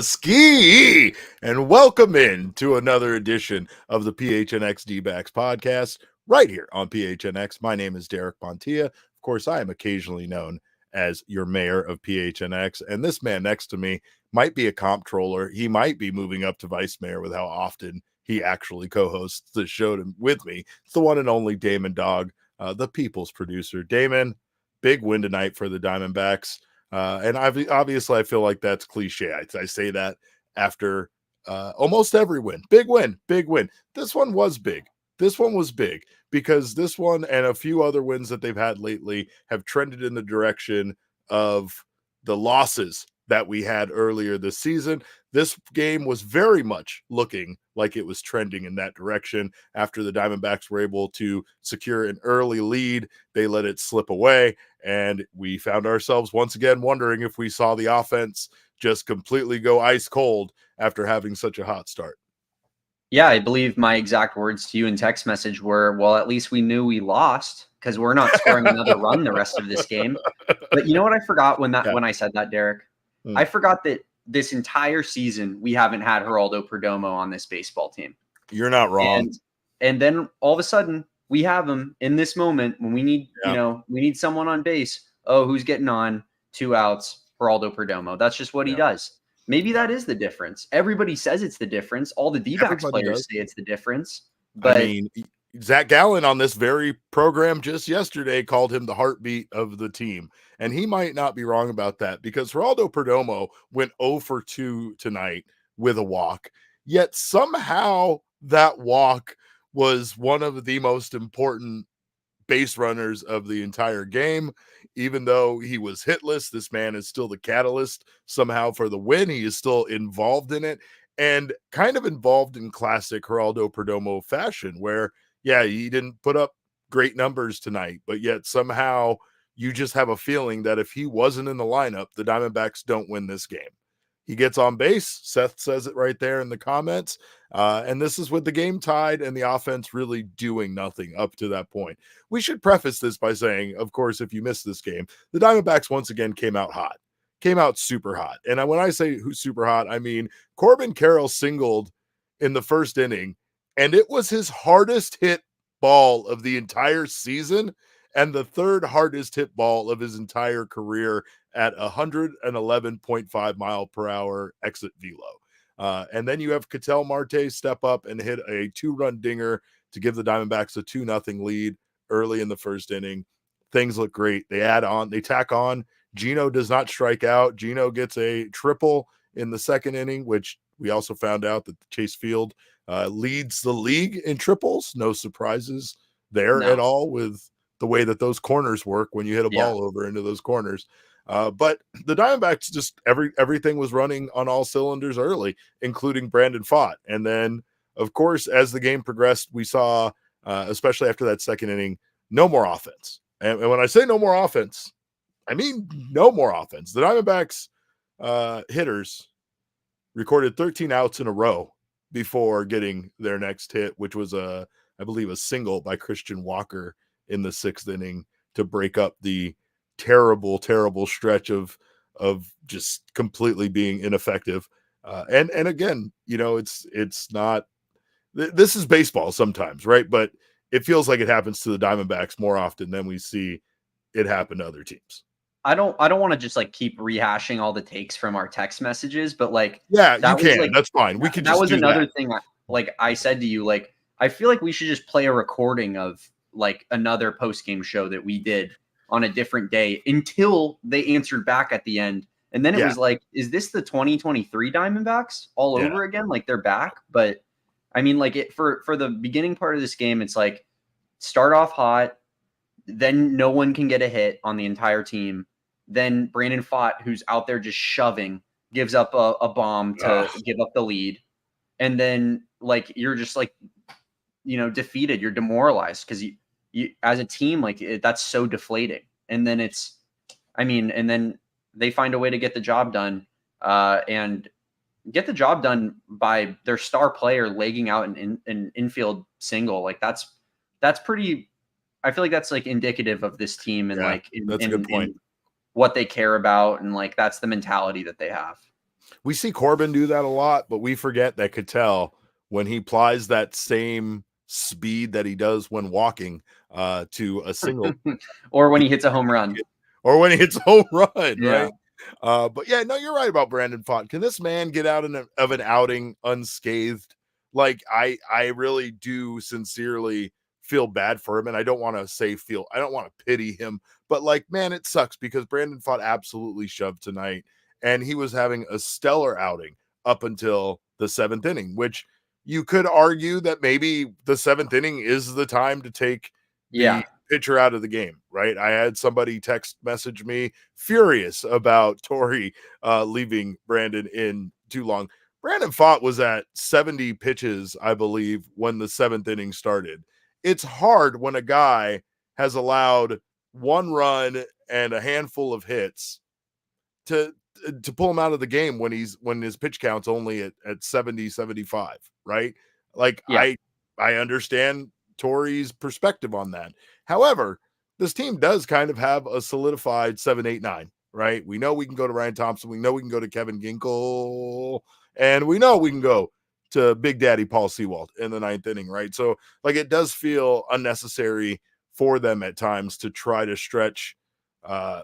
Ski, and welcome in to another edition of the PHNX D-backs podcast right here on PHNX. My name is Derrick Montilla. Of course, I am occasionally known as your mayor of PHNX, and this man next to me might be a comptroller. He might be moving up to vice mayor with how often he actually co-hosts the show with me. It's the one and only Damon Dog, the people's producer. Damon, big win tonight for the Diamondbacks. And obviously, I feel like that's cliche. I say that after almost every win. Big win, big win. This one was big. This one was big because this one and a few other wins that they've had lately have trended in the direction of the losses that we had earlier this season. This game was very much looking like it was trending in that direction. After the Diamondbacks were able to secure an early lead, they let it slip away, and we found ourselves once again wondering if we saw the offense just completely go ice cold after having such a hot start. Yeah, I believe my exact words to you in text message were, well, at least we knew we lost because we're not scoring another run the rest of this game. But you know what I forgot when I said that, Derrick? I forgot that this entire season we haven't had Geraldo Perdomo on this baseball team. You're not wrong. And then all of a sudden we have him in this moment when we need, we need someone on base. Oh, who's getting on? 2 outs, Geraldo Perdomo. That's just what he does. Maybe that is the difference. Everybody says it's the difference. All the D-backs players say it's the difference. But I mean, Zach Gallen on this very program just yesterday called him the heartbeat of the team. And he might not be wrong about that because Geraldo Perdomo went 0 for 2 tonight with a walk. Yet somehow that walk was one of the most important base runners of the entire game. Even though he was hitless, this man is still the catalyst somehow for the win. He is still involved in it and kind of involved in classic Geraldo Perdomo fashion where, yeah, he didn't put up great numbers tonight, but yet somehow you just have a feeling that if he wasn't in the lineup, the Diamondbacks don't win this game. He gets on base. Seth says it right there in the comments. And this is with the game tied and the offense really doing nothing up to that point. We should preface this by saying, of course, if you missed this game, the Diamondbacks once again came out hot, came out super hot. And when I say who's super hot, I mean Corbin Carroll singled in the first inning, and it was his hardest hit ball of the entire season and the third hardest hit ball of his entire career at 111.5 mile per hour exit velo. And then you have Ketel Marte step up and hit a 2-run dinger to give the Diamondbacks a 2-0 lead early in the first inning. Things look great. They tack on. Gino does not strike out. Gino gets a triple in the second inning, which we also found out that Chase Field leads the league in triples. No surprises there at all with the way that those corners work when you hit a ball over into those corners. But the Diamondbacks just everything was running on all cylinders early, including Brandon Pfaadt. And then, of course, as the game progressed, we saw, especially after that second inning, no more offense. And when I say no more offense, I mean no more offense. The Diamondbacks hitters recorded 13 outs in a row before getting their next hit, which was I believe a single by Christian Walker in the 6th inning to break up the terrible stretch of just completely being ineffective. And again, it's not, this is baseball sometimes, right? But it feels like it happens to the Diamondbacks more often than we see it happen to other teams. I don't want to just keep rehashing all the takes from our text messages, but yeah, you can. That's fine. We could. That was another thing. I said to you, I feel like we should just play a recording of another post-game show that we did on a different day until they answered back at the end. And then it was is this the 2023 Diamondbacks all over again? They're back. But I mean, for the beginning part of this game, it's start off hot, then no one can get a hit on the entire team. Then Brandon Pfaadt, who's out there just shoving, gives up a bomb to give up the lead. And then you're just defeated. You're demoralized because you as a team, that's so deflating. And then and then they find a way to get the job done and get the job done by their star player legging out an infield single. That's pretty, I feel like that's indicative of this team and that's a good point. what they care about. And that's the mentality that they have. We see Corbin do that a lot, but we forget that Ketel, when he applies that same speed that he does when walking to a single, or when he hits a home run, or when he hits a home run, yeah. right? But yeah, no, you're right about Brandon Pfaadt. Can this man get out of an outing unscathed? Like I really do sincerely feel bad for him, and I don't want to pity him, but like, man, it sucks because Brandon Pfaadt absolutely shoved tonight, and he was having a stellar outing up until the 7th inning, which you could argue that maybe the 7th inning is the time to take the pitcher out of the game, right? I had somebody text message me furious about Torey leaving Brandon in too long. Brandon Pfaadt was at 70 pitches, I believe, when the 7th inning started. It's hard when a guy has allowed 1 run and a handful of hits to pull him out of the game when his pitch count's only at 70, 75, right? Like I understand Torey's perspective on that. However, this team does kind of have a solidified 7, 8, 9, right? We know we can go to Ryan Thompson. We know we can go to Kevin Ginkle, and we know we can go to Big Daddy Paul Sewald in the 9th inning, right? So like it does feel unnecessary for them at times to try to stretch a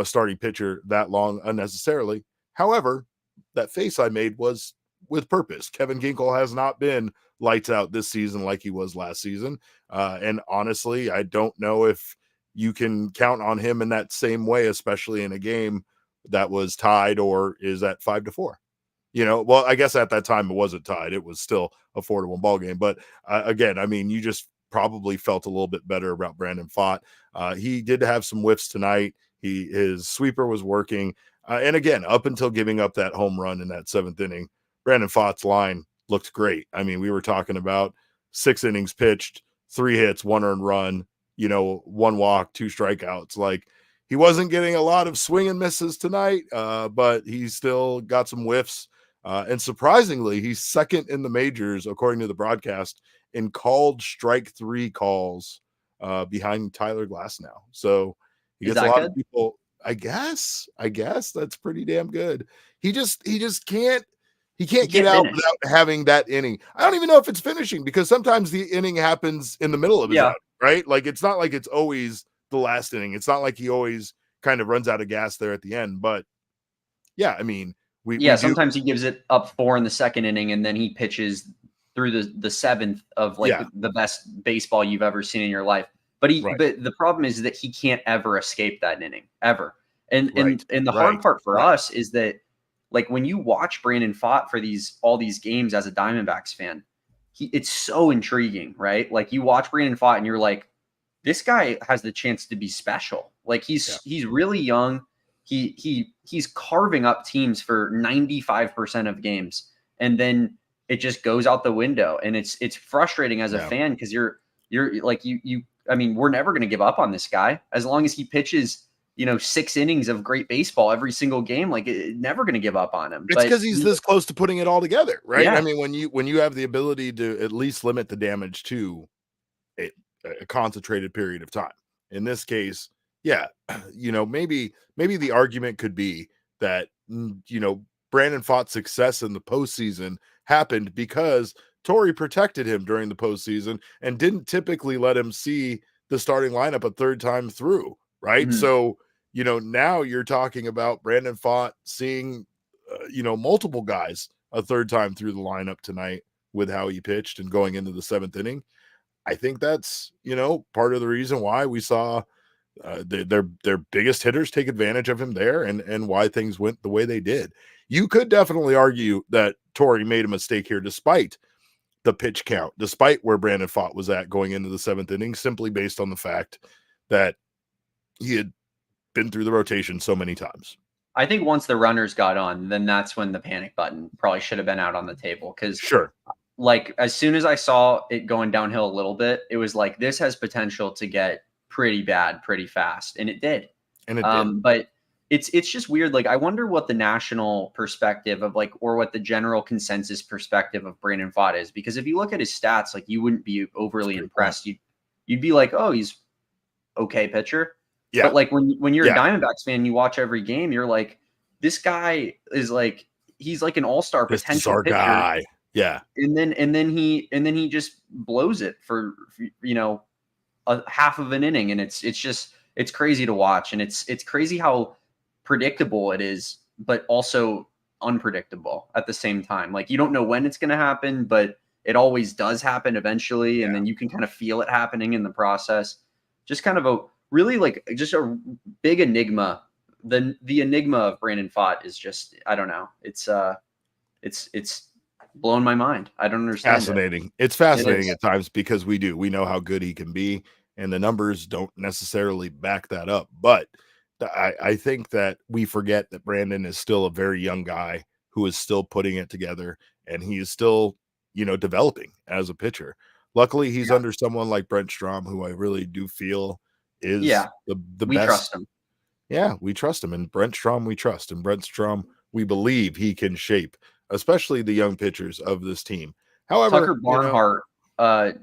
starting pitcher that long unnecessarily. However, that face I made was with purpose. Kevin Ginkle has not been lights out this season like he was last season. And honestly, I don't know if you can count on him in that same way, especially in a game that was tied or is at 5-4. Well, I guess at that time it wasn't tied. It was still a 4-1 ball game. But again, I mean, you just probably felt a little bit better about Brandon Pfaadt. He did have some whiffs tonight. His sweeper was working. And again, up until giving up that home run in that 7th inning, Brandon Pfaadt's line looked great. I mean, we were talking about 6 innings pitched, 3 hits, 1 earned run, 1 walk, 2 strikeouts. Like he wasn't getting a lot of swing and misses tonight, but he still got some whiffs. And surprisingly, he's second in the majors, according to the broadcast, in called strike 3 calls behind Tyler Glasnow. So he gets a lot of people. I guess that's pretty damn good. He just can't get out without having that inning. I don't even know if it's finishing because sometimes the inning happens in the middle of his outing, right? Like it's not like it's always the last inning. It's not like he always kind of runs out of gas there at the end. But yeah, I mean, sometimes he gives it up 4 in the 2nd inning and then he pitches through the 7th of the best baseball you've ever seen in your life. But but the problem is that he can't ever escape that inning ever. And the hard part for us is that like when you watch Brandon Pfaadt for all these games as a Diamondbacks fan, it's so intriguing, right? Like you watch Brandon Pfaadt and you're like, this guy has the chance to be special. Like he's really young. He's carving up teams for 95% of games, and then it just goes out the window. And it's frustrating as a fan because you're like I mean, we're never going to give up on this guy as long as he pitches, 6 innings of great baseball every single game. Like, never going to give up on him. It's because he's this close to putting it all together, right? Yeah. I mean, when you have the ability to at least limit the damage to a concentrated period of time. In this case, maybe the argument could be that Brandon Pfaadt's success in the postseason happened because Torey protected him during the postseason and didn't typically let him see the starting lineup a third time through, right? Mm-hmm. So, now you're talking about Brandon Pfaadt seeing, multiple guys a third time through the lineup tonight with how he pitched and going into the 7th inning. I think that's, part of the reason why we saw their biggest hitters take advantage of him there and why things went the way they did. You could definitely argue that Torey made a mistake here despite the pitch count, despite where Brandon Pfaadt was at going into the 7th inning, simply based on the fact that he had been through the rotation so many times. I think once the runners got on, then that's when the panic button probably should have been out on the table. Because like as soon as I saw it going downhill a little bit, it was like this has potential to get pretty bad pretty fast, and it did. But it's just weird. Like I wonder what the national perspective of or what the general consensus perspective of Brandon Pfaadt is, because if you look at his stats, like you wouldn't be overly impressed. You'd be like, oh, he's okay pitcher. Yeah. But like when you're a Diamondbacks fan, you watch every game, you're like, this guy is like he's like an all-star This is potential our pitcher. guy. Yeah. And then he just blows it for, a half of an inning. And it's crazy to watch. And it's crazy how predictable it is, but also unpredictable at the same time. Like, you don't know when it's going to happen, but it always does happen eventually. And then you can kind of feel it happening in the process. Just kind of a really, like, just a big enigma. The enigma of Brandon Pfaadt is just, I don't know. It's blown my mind. I don't understand. Fascinating. It's fascinating at times because we know how good he can be, and the numbers don't necessarily back that up. But I think that we forget that Brandon is still a very young guy who is still putting it together, and he is still, developing as a pitcher. Luckily, he's under someone like Brent Strom, who I really do feel is the we best. Trust him. Yeah, we trust him. And Brent Strom, we trust. And Brent Strom, we believe he can shape, especially the young pitchers of this team. However, Tucker Barnhart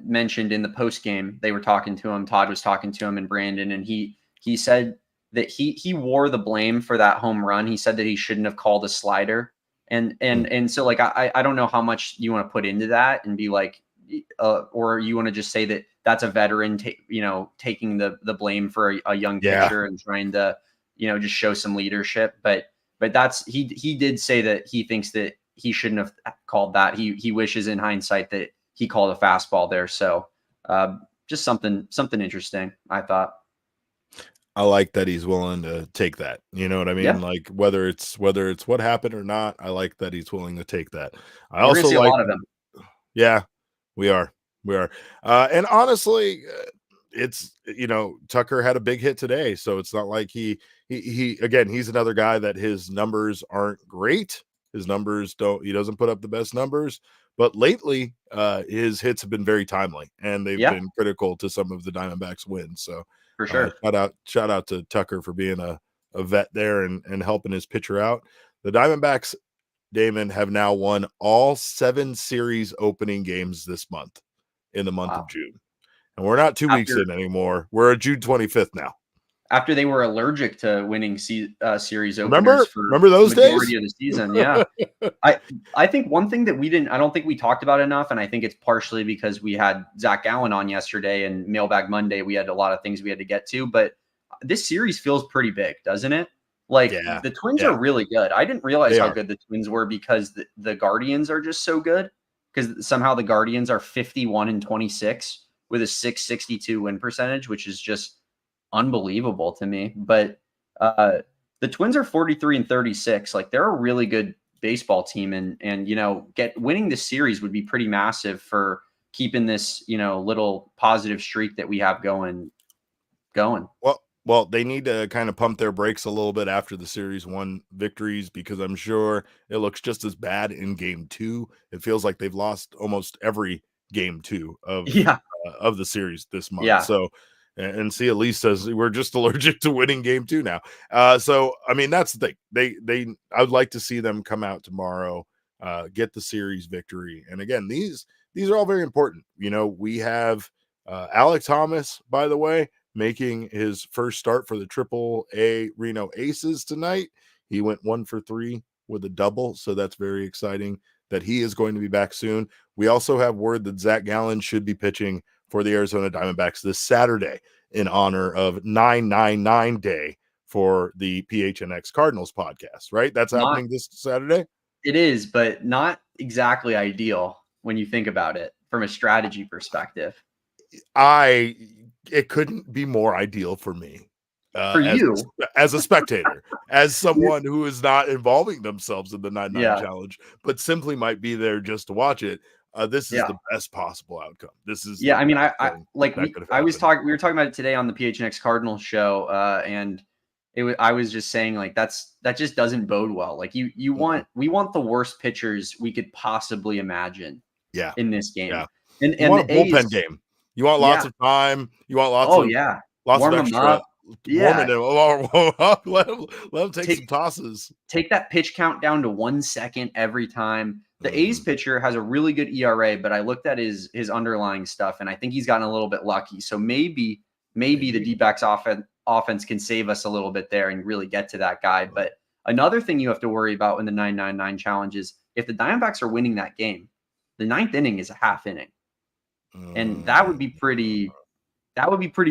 mentioned in the post game, they were talking to him. Todd was talking to him and Brandon, and he said that he wore the blame for that home run. He said that he shouldn't have called a slider. And so, like, I don't know how much you want to put into that and be like, or you want to just say that that's a veteran, taking the blame for a young pitcher and trying to, just show some leadership. But that's, he did say that he thinks that he shouldn't have called that. He wishes in hindsight that he called a fastball there. So just something interesting, I thought. I like that he's willing to take that. You know what I mean? Yeah. Like, whether it's what happened or not, I like that he's willing to take that. I We're also see like a lot of them. Yeah, we are. And honestly, it's, Tucker had a big hit today, so it's not like he again, he's another guy that his numbers aren't great. He doesn't put up the best numbers, but lately his hits have been very timely, and they've been critical to some of the Diamondbacks wins. So for sure. Shout out to Tucker for being a vet there and helping his pitcher out. The Diamondbacks, Damon, have now won all 7 series opening games this month, in the month of June. And we're not 2 weeks in anymore. We're at June 25th now. After they were allergic to winning series Remember openers for those the majority days of the season. Yeah. I think one thing that I don't think we talked about enough, and I think it's partially because we had Zach Gallen on yesterday and Mailbag Monday. We had a lot of things we had to get to, but this series feels pretty big, doesn't it? Like, the Twins are really good. I didn't realize how good the Twins were because the Guardians are just so good, because somehow the Guardians are 51-26 with a 662 win percentage, which is just unbelievable to me. But the Twins are 43-36. Like, they're a really good baseball team, and winning this series would be pretty massive for keeping this, little positive streak that we have going. Well, they need to kind of pump their brakes a little bit after the series 1 victories, because I'm sure it looks just as bad in game 2. It feels like they've lost almost every game 2 of the series this month. Yeah. So, and see, Elise says we're just allergic to winning game 2 now. So, I mean, that's the thing. I would like to see them come out tomorrow, get the series victory. And again, these are all very important. We have Alek Thomas, by the way, making his first start for the AAA Reno Aces tonight. He went 1 for 3 with a double, so that's very exciting that he is going to be back soon. We also have word that Zach Gallen should be pitching for the Arizona Diamondbacks this Saturday in honor of 999 Day for the PHNX Cardinals podcast, right? That's happening this Saturday? It is, but not exactly ideal when you think about it from a strategy perspective. It couldn't be more ideal for me. For you, as a spectator, as someone who is not involving themselves in the 9-9 challenge, but simply might be there just to watch it. This is the best possible outcome. This is I mean, we were talking about it today on the PHNX Cardinals show, and I was just saying, like, that just doesn't bode well. Like, we want the worst pitchers we could possibly imagine. In this game. Yeah. And you want a bullpen game. You want lots of time. You want lots of extra. Warm up. Let him take some tosses. Take that pitch count down to 1 second every time. The A's pitcher has a really good ERA, but I looked at his underlying stuff, and I think he's gotten a little bit lucky. So maybe the D-backs offense can save us a little bit there and really get to that guy. But Another thing you have to worry about in the 999 challenge is if the Diamondbacks are winning that game, the 9th inning is a half inning. And that would be pretty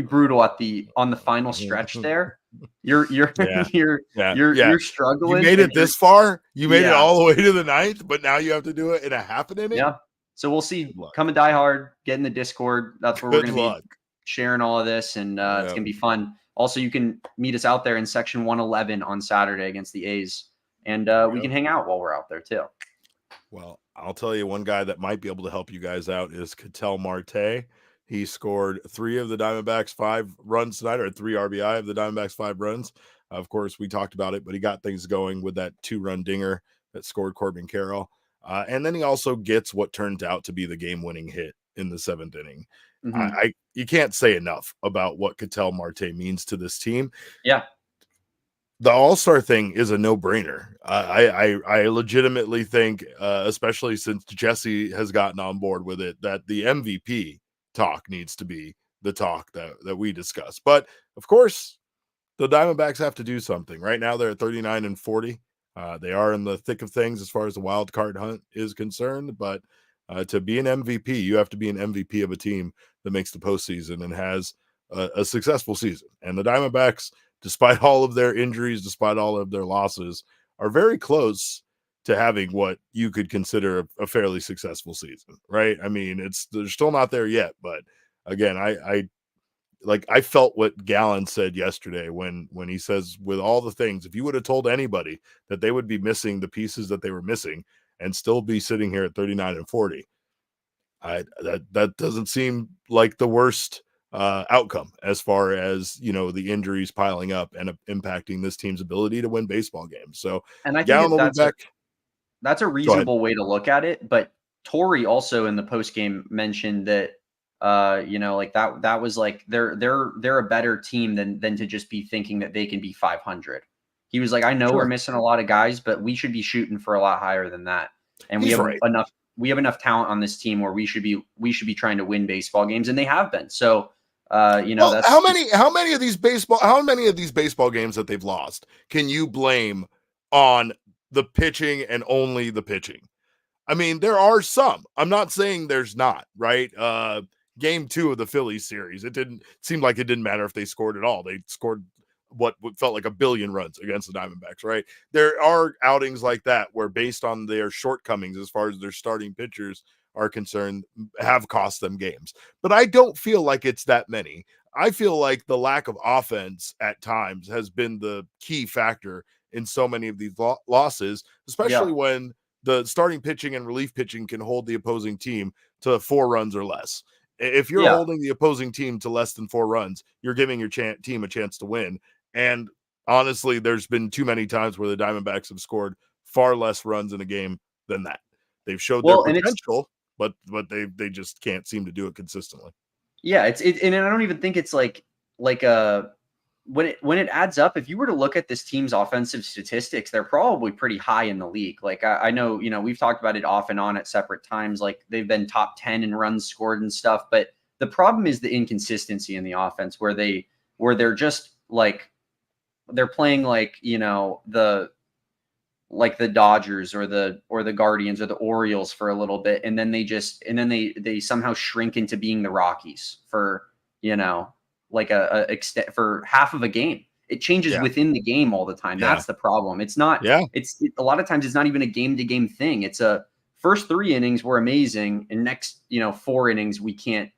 brutal on the final stretch there. You're Yeah. you're struggling. You made it this far. You made it Yeah. all the way to the 9th, but now you have to do it in a half an inning. Yeah. So we'll see. Come and die hard. Get in the Discord. That's where we're going to be sharing all of this, and it's going to be fun. Also, you can meet us out there in section 111 on Saturday against the A's, and we can hang out while we're out there too. Well, I'll tell you one guy that might be able to help you guys out is Ketel Marte. He scored 3 of the Diamondbacks' 5 runs tonight, or 3 RBI of the Diamondbacks' 5 runs. Of course, we talked about it, but he got things going with that 2-run dinger that scored Corbin Carroll. And then he also gets what turned out to be the game-winning hit in the 7th inning. You can't say enough about what Ketel Marte means to this team. Yeah. The All-Star thing is a no-brainer. I legitimately think, especially since Jesse has gotten on board with it, that the MVP talk needs to be the talk that we discuss. But of course, the Diamondbacks have to do something. Right now, they're at 39-40. They are in the thick of things as far as the wild card hunt is concerned. But to be an MVP, you have to be an MVP of a team that makes the postseason and has a successful season. And the Diamondbacks, despite all of their injuries, despite all of their losses, are very close to having what you could consider a fairly successful season, right? I mean, they're still not there yet, but again, I felt what Gallen said yesterday when he says, with all the things, if you would have told anybody that they would be missing the pieces that they were missing and still be sitting here at 39-40, that doesn't seem like the worst outcome as far as, the injuries piling up and impacting this team's ability to win baseball games. So, and I Gallen think will be back. That's a reasonable way to look at it. But Torey also in the postgame mentioned that, that was like they're a better team than to just be thinking that they can be 500. He was like, I know we're missing a lot of guys, but we should be shooting for a lot higher than that. And we have enough talent on this team where we should be trying to win baseball games, and they have been. So, that's how many of these baseball games that they've lost can you blame on the pitching and only the pitching? I mean, there are some. I'm not saying there's not, right? Game 2 of the Phillies series, it seem like it didn't matter if they scored at all. They scored what felt like 1 billion runs against the Diamondbacks, right? There are outings like that where, based on their shortcomings as far as their starting pitchers are concerned, have cost them games. But I don't feel like it's that many. I feel like the lack of offense at times has been the key factor in so many of these losses, especially when the starting pitching and relief pitching can hold the opposing team to 4 runs or less. If you're holding the opposing team to less than 4 runs, you're giving your team a chance to win. And honestly, there's been too many times where the Diamondbacks have scored far less runs in a game than that. They've showed their potential, but they just can't seem to do it consistently. Yeah, and I don't even think it's like when it adds up. If you were to look at this team's offensive statistics, they're probably pretty high in the league. Like I know, we've talked about it off and on at separate times. Like they've been top 10 in runs scored and stuff. But the problem is the inconsistency in the offense, where they're just like, they're playing like, the Dodgers or the Guardians or the Orioles for a little bit, and then they somehow shrink into being the Rockies for for half of a game. It changes within the game all the time. That's the problem. It's not. It's a lot of times it's not even a game to game thing. It's a first 3 innings were amazing, and next 4 innings we can't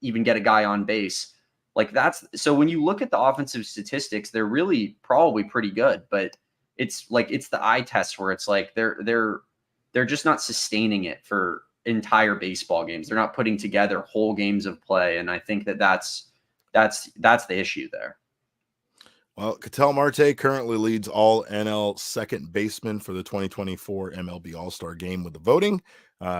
even get a guy on base. Like so when you look at the offensive statistics, they're really probably pretty good, but it's the eye test where it's like they're just not sustaining it for entire baseball games. They're not putting together whole games of play, and I think that's the issue there. Well, Ketel Marte currently leads all NL second baseman for the 2024 MLB All-Star Game with the voting.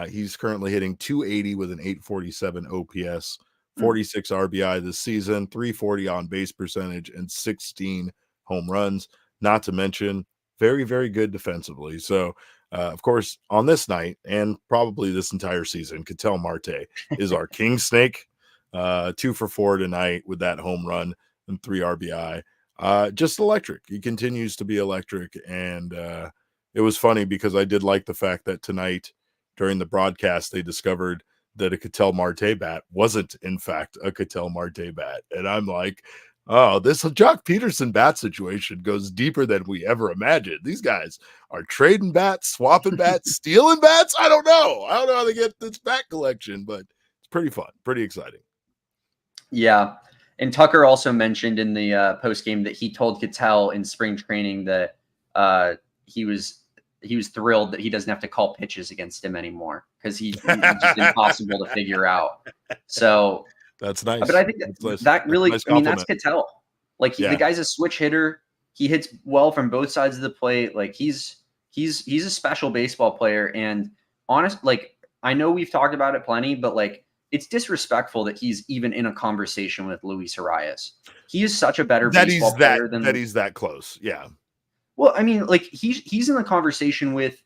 He's currently hitting .280 with an .847 OPS, 46 RBI this season, .340 on base percentage, and 16 home runs. Not to mention, very, very good defensively. So, of course, on this night and probably this entire season, Ketel Marte is our king snake. 2 for 4 tonight with that home run and 3 RBI. Just electric. He continues to be electric. And it was funny because I did like the fact that tonight during the broadcast, they discovered that a Ketel Marte bat wasn't, in fact, a Ketel Marte bat. And I'm like, oh, this Jock Peterson bat situation goes deeper than we ever imagined. These guys are trading bats, swapping bats, stealing bats. I don't know how they get this bat collection, but it's pretty fun, pretty exciting. Yeah. And Tucker also mentioned in the post game that he told Ketel in spring training that he was thrilled that he doesn't have to call pitches against him anymore because he's just impossible to figure out. So that's nice. But I think that really, nice I mean, that's Ketel. Like the guy's a switch hitter. He hits well from both sides of the plate. Like he's a special baseball player. And like I know we've talked about it plenty, but like it's disrespectful that he's even in a conversation with Luis Arias. He is such a better baseball player than that he's that close. Yeah. Well, I mean, like he's in the conversation with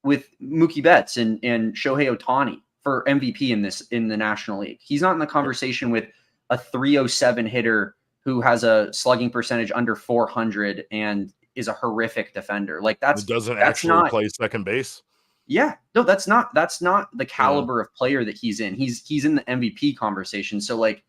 Mookie Betts and Shohei Ohtani for MVP in the National League. He's not in the conversation with a 307 hitter who has a slugging percentage under 400 and is a horrific defender. Like that's actually play second base. Yeah, no, that's not the caliber of player that he's in. He's in the MVP conversation. So like,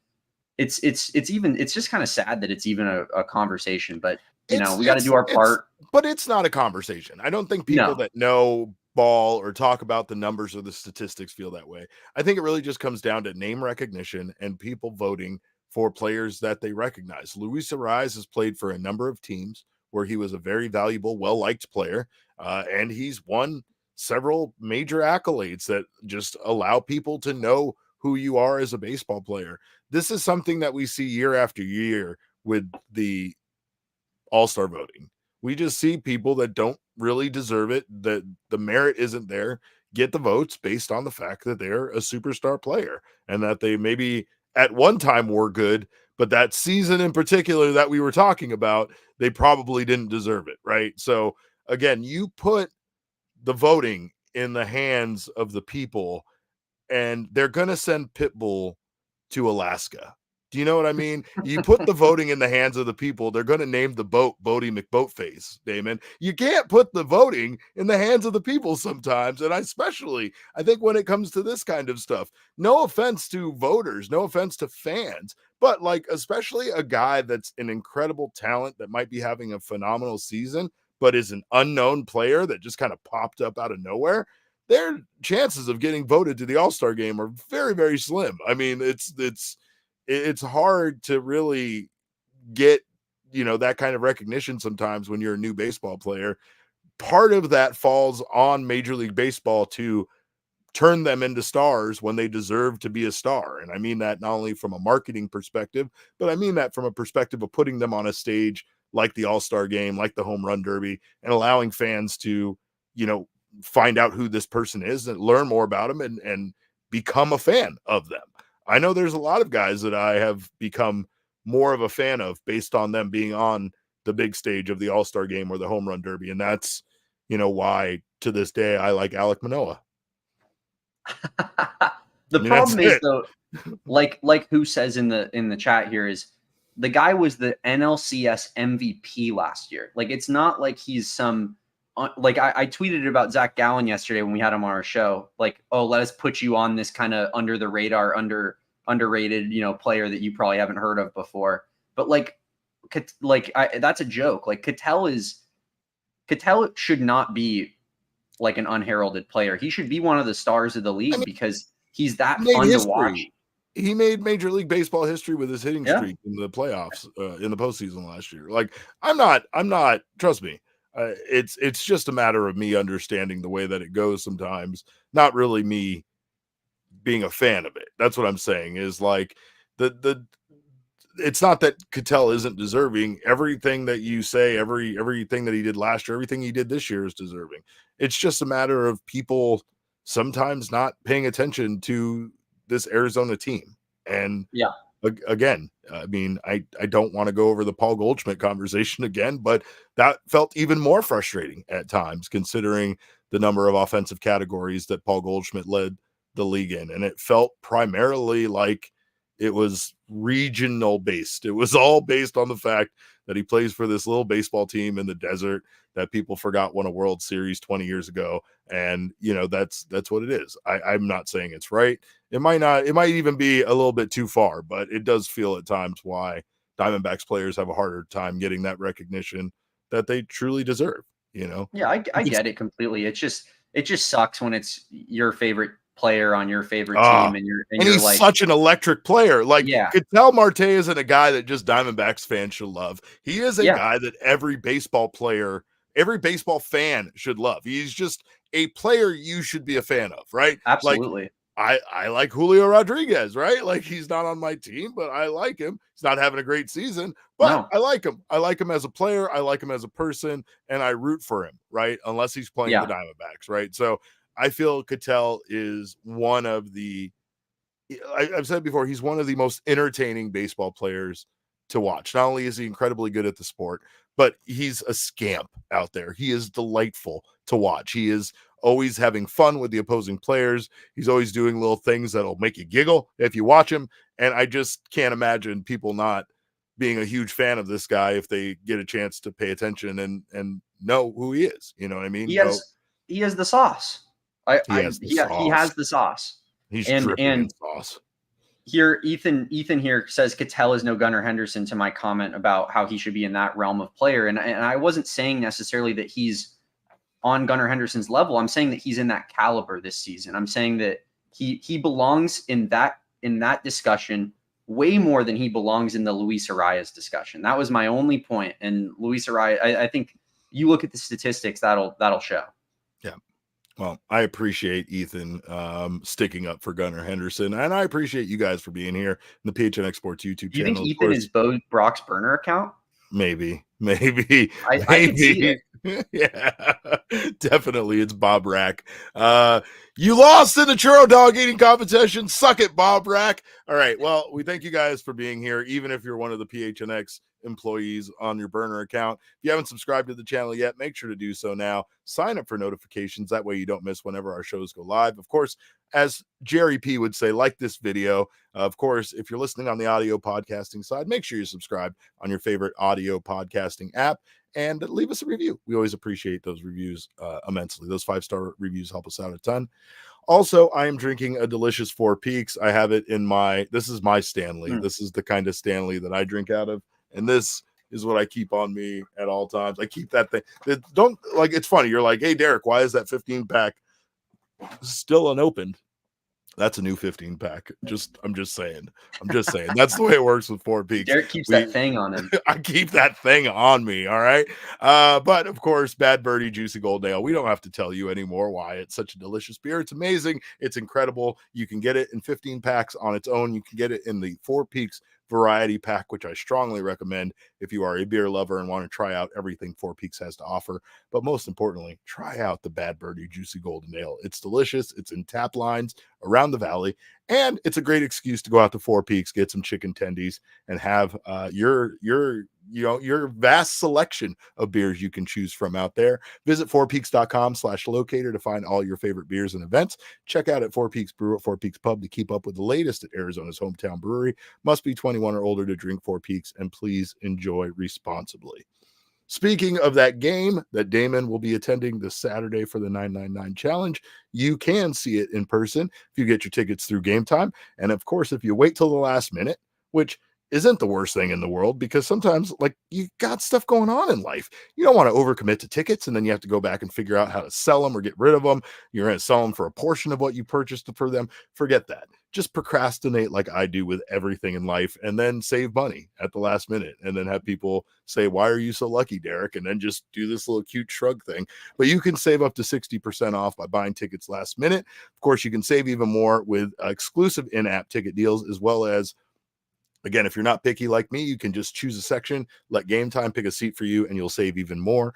it's just kind of sad that it's even a conversation. But we got to do our part. But it's not a conversation. I don't think people that know ball or talk about the numbers or the statistics feel that way. I think it really just comes down to name recognition and people voting for players that they recognize. Luis Arias has played for a number of teams where he was a very valuable, well-liked player, and he's won several major accolades that just allow people to know who you are as a baseball player. This is something that we see year after year with the all-star voting. We just see people that don't really deserve it, that the merit isn't there, get the votes based on the fact that they're a superstar player and that they maybe at one time were good, but that season in particular that we were talking about, they probably didn't deserve it, right? So again, you put the voting in the hands of the people and they're going to send Pitbull to Alaska. Do you know what I mean? You put the voting in the hands of the people, they're going to name the boat Bodie McBoatface, Damon. You can't put the voting in the hands of the people sometimes. And I think when it comes to this kind of stuff, no offense to voters, no offense to fans, but like, especially a guy that's an incredible talent that might be having a phenomenal season, but is an unknown player that just kind of popped up out of nowhere, their chances of getting voted to the All-Star game are very, very slim. I mean, it's hard to really get, that kind of recognition sometimes when you're a new baseball player. Part of that falls on Major League Baseball to turn them into stars when they deserve to be a star. And I mean that not only from a marketing perspective, but I mean that from a perspective of putting them on a stage like the All-Star game, like the Home Run Derby, and allowing fans to, find out who this person is and learn more about them and become a fan of them. I know there's a lot of guys that I have become more of a fan of based on them being on the big stage of the All-Star game or the Home Run Derby. And that's, why to this day I like Alek Manoah. The problem is though, like who says in the chat here is the guy was the NLCS MVP last year. Like, it's not like he's some, like I tweeted about Zach Gallen yesterday when we had him on our show, like, oh, let us put you on this kind of under the radar, underrated, player that you probably haven't heard of before. But that's a joke. Like Ketel should not be like an unheralded player. He should be one of the stars of the league because he's that fun to watch. He made Major League Baseball history with his hitting streak in the playoffs, in the postseason last year. Like, I'm not, trust me. It's just a matter of me understanding the way that it goes sometimes, not really me being a fan of it. That's what I'm saying is like it's not that Ketel isn't deserving. Everything that you say, everything that he did last year, everything he did this year is deserving. It's just a matter of people sometimes not paying attention to this Arizona team. And again, I mean, I don't want to go over the Paul Goldschmidt conversation again, but that felt even more frustrating at times, considering the number of offensive categories that Paul Goldschmidt led the league in. And it felt primarily like it was regional based. It was all based on the fact that he plays for this little baseball team in the desert that people forgot won a World Series 20 years ago. And, that's what it is. I'm not saying it's right. It might even be a little bit too far, but it does feel at times why Diamondbacks players have a harder time getting that recognition that they truly deserve, Yeah, I get it completely. It just sucks when it's your favorite player on your favorite team and you're he's like such an electric player. Like, yeah. Ketel Marte isn't a guy that just Diamondbacks fans should love. He is a guy that every baseball fan should love. He's just a player you should be a fan of, right? Absolutely. Like, I like Julio Rodriguez, right? Like, he's not on my team, but I like him. He's not having a great season, but I like him. I like him as a player. I like him as a person, and I root for him, right? Unless he's playing the Diamondbacks, right? So I feel Ketel is one of the, I've said before, he's one of the most entertaining baseball players to watch. Not only is he incredibly good at the sport, but he's a scamp out there. He is delightful to watch. He is always having fun with the opposing players. He's always doing little things that'll make you giggle if you watch him. And I just can't imagine people not being a huge fan of this guy if they get a chance to pay attention and know who he is. You know what I mean? He has the sauce. He has the sauce. He's dripping in sauce. Here, Ethan here says Ketel is no Gunnar Henderson to my comment about how he should be in that realm of player. And I wasn't saying necessarily that he's on Gunnar Henderson's level. I'm saying that he's in that caliber this season. I'm saying that he belongs in that discussion way more than he belongs in the Luis Arias discussion. That was my only point. And Luis Arias, I think you look at the statistics, that'll show. Yeah. Well, I appreciate Ethan sticking up for Gunnar Henderson, and I appreciate you guys for being here in the PHNX Sports YouTube channel. Do you think Ethan is Brock's burner account? Maybe. I can see it. Yeah, definitely. It's Bob Rack. You lost in the churro dog eating competition. Suck it, Bob Rack. All right. Well, we thank you guys for being here, even if you're one of the PHNX employees on your burner account. If you haven't subscribed to the channel yet, make sure to do so now. Sign up for notifications. That way you don't miss whenever our shows go live. Of course, as Jerry P would say, like this video. Of course, if you're listening on the audio podcasting side, make sure you subscribe on your favorite audio podcasting app and leave us a review. We always appreciate those reviews immensely. Those 5-star reviews help us out a ton. Also, I am drinking a delicious Four Peaks. I have it in this is my Stanley. This is the kind of Stanley that I drink out of. And this is what I keep on me at all times. I keep that thing. It's funny. You're like, hey, Derek, why is that 15-pack still unopened? That's a new 15-pack. I'm just saying. That's the way it works with Four Peaks. Derek keeps that thing on him. I keep that thing on me. All right. But of course, Bad Birdie Juicy Gold Ale. We don't have to tell you anymore why it's such a delicious beer. It's amazing. It's incredible. You can get it in 15 packs on its own. You can get it in the Four Peaks variety pack, which I strongly recommend if you are a beer lover and want to try out everything Four Peaks has to offer. But most importantly, try out the Bad Birdie Juicy Golden Ale. It's delicious. It's in tap lines around the valley, and it's a great excuse to go out to Four Peaks, get some chicken tendies, and have your vast selection of beers you can choose from out there. Visit fourpeaks.com/locator to find all your favorite beers and events. Check out at Four Peaks Brew at Four Peaks Pub to keep up with the latest at Arizona's hometown brewery. Must be 21 or older to drink Four Peaks, and please enjoy responsibly. Speaking of that game that Damon will be attending this Saturday for the 999 Challenge, you can see it in person if you get your tickets through Game Time. And of course, if you wait till the last minute, which isn't the worst thing in the world, because sometimes you got stuff going on in life. You don't want to overcommit to tickets, and then you have to go back and figure out how to sell them or get rid of them. You're going to sell them for a portion of what you purchased for them. Forget that. Just procrastinate like I do with everything in life, and then save money at the last minute, and then have people say, why are you so lucky, Derek? And then just do this little cute shrug thing. But you can save up to 60% off by buying tickets last minute. Of course, you can save even more with exclusive in-app ticket deals, as well as, again, if you're not picky like me, you can just choose a section, let Game Time pick a seat for you, and you'll save even more.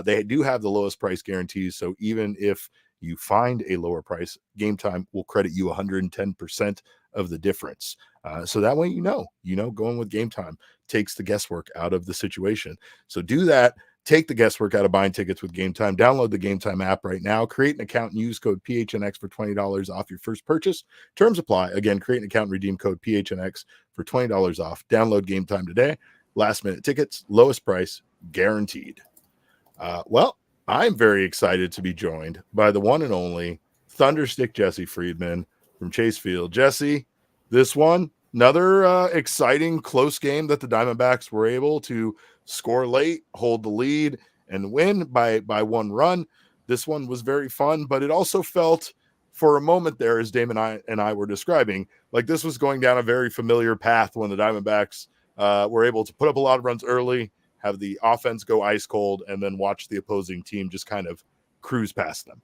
They do have the lowest price guarantees, so even if you find a lower price, Game Time will credit you 110% of the difference. So that way, going with Game Time takes the guesswork out of the situation. So do that. Take the guesswork out of buying tickets with Game Time. Download the Game Time app right now. Create an account and use code PHNX for $20 off your first purchase. Terms apply. Again, create an account and redeem code PHNX for $20 off. Download Game Time today Last minute tickets, lowest price guaranteed. Well, I'm very excited to be joined by the one and only Thunderstick Jesse Friedman from Chase Field. Jesse, this one, another exciting close game that the Diamondbacks were able to score late, hold the lead, and win by one run. This one was very fun, but it also felt for a moment there, as Damon and I were describing, like this was going down a very familiar path when the Diamondbacks were able to put up a lot of runs early, have the offense go ice cold, and then watch the opposing team just kind of cruise past them.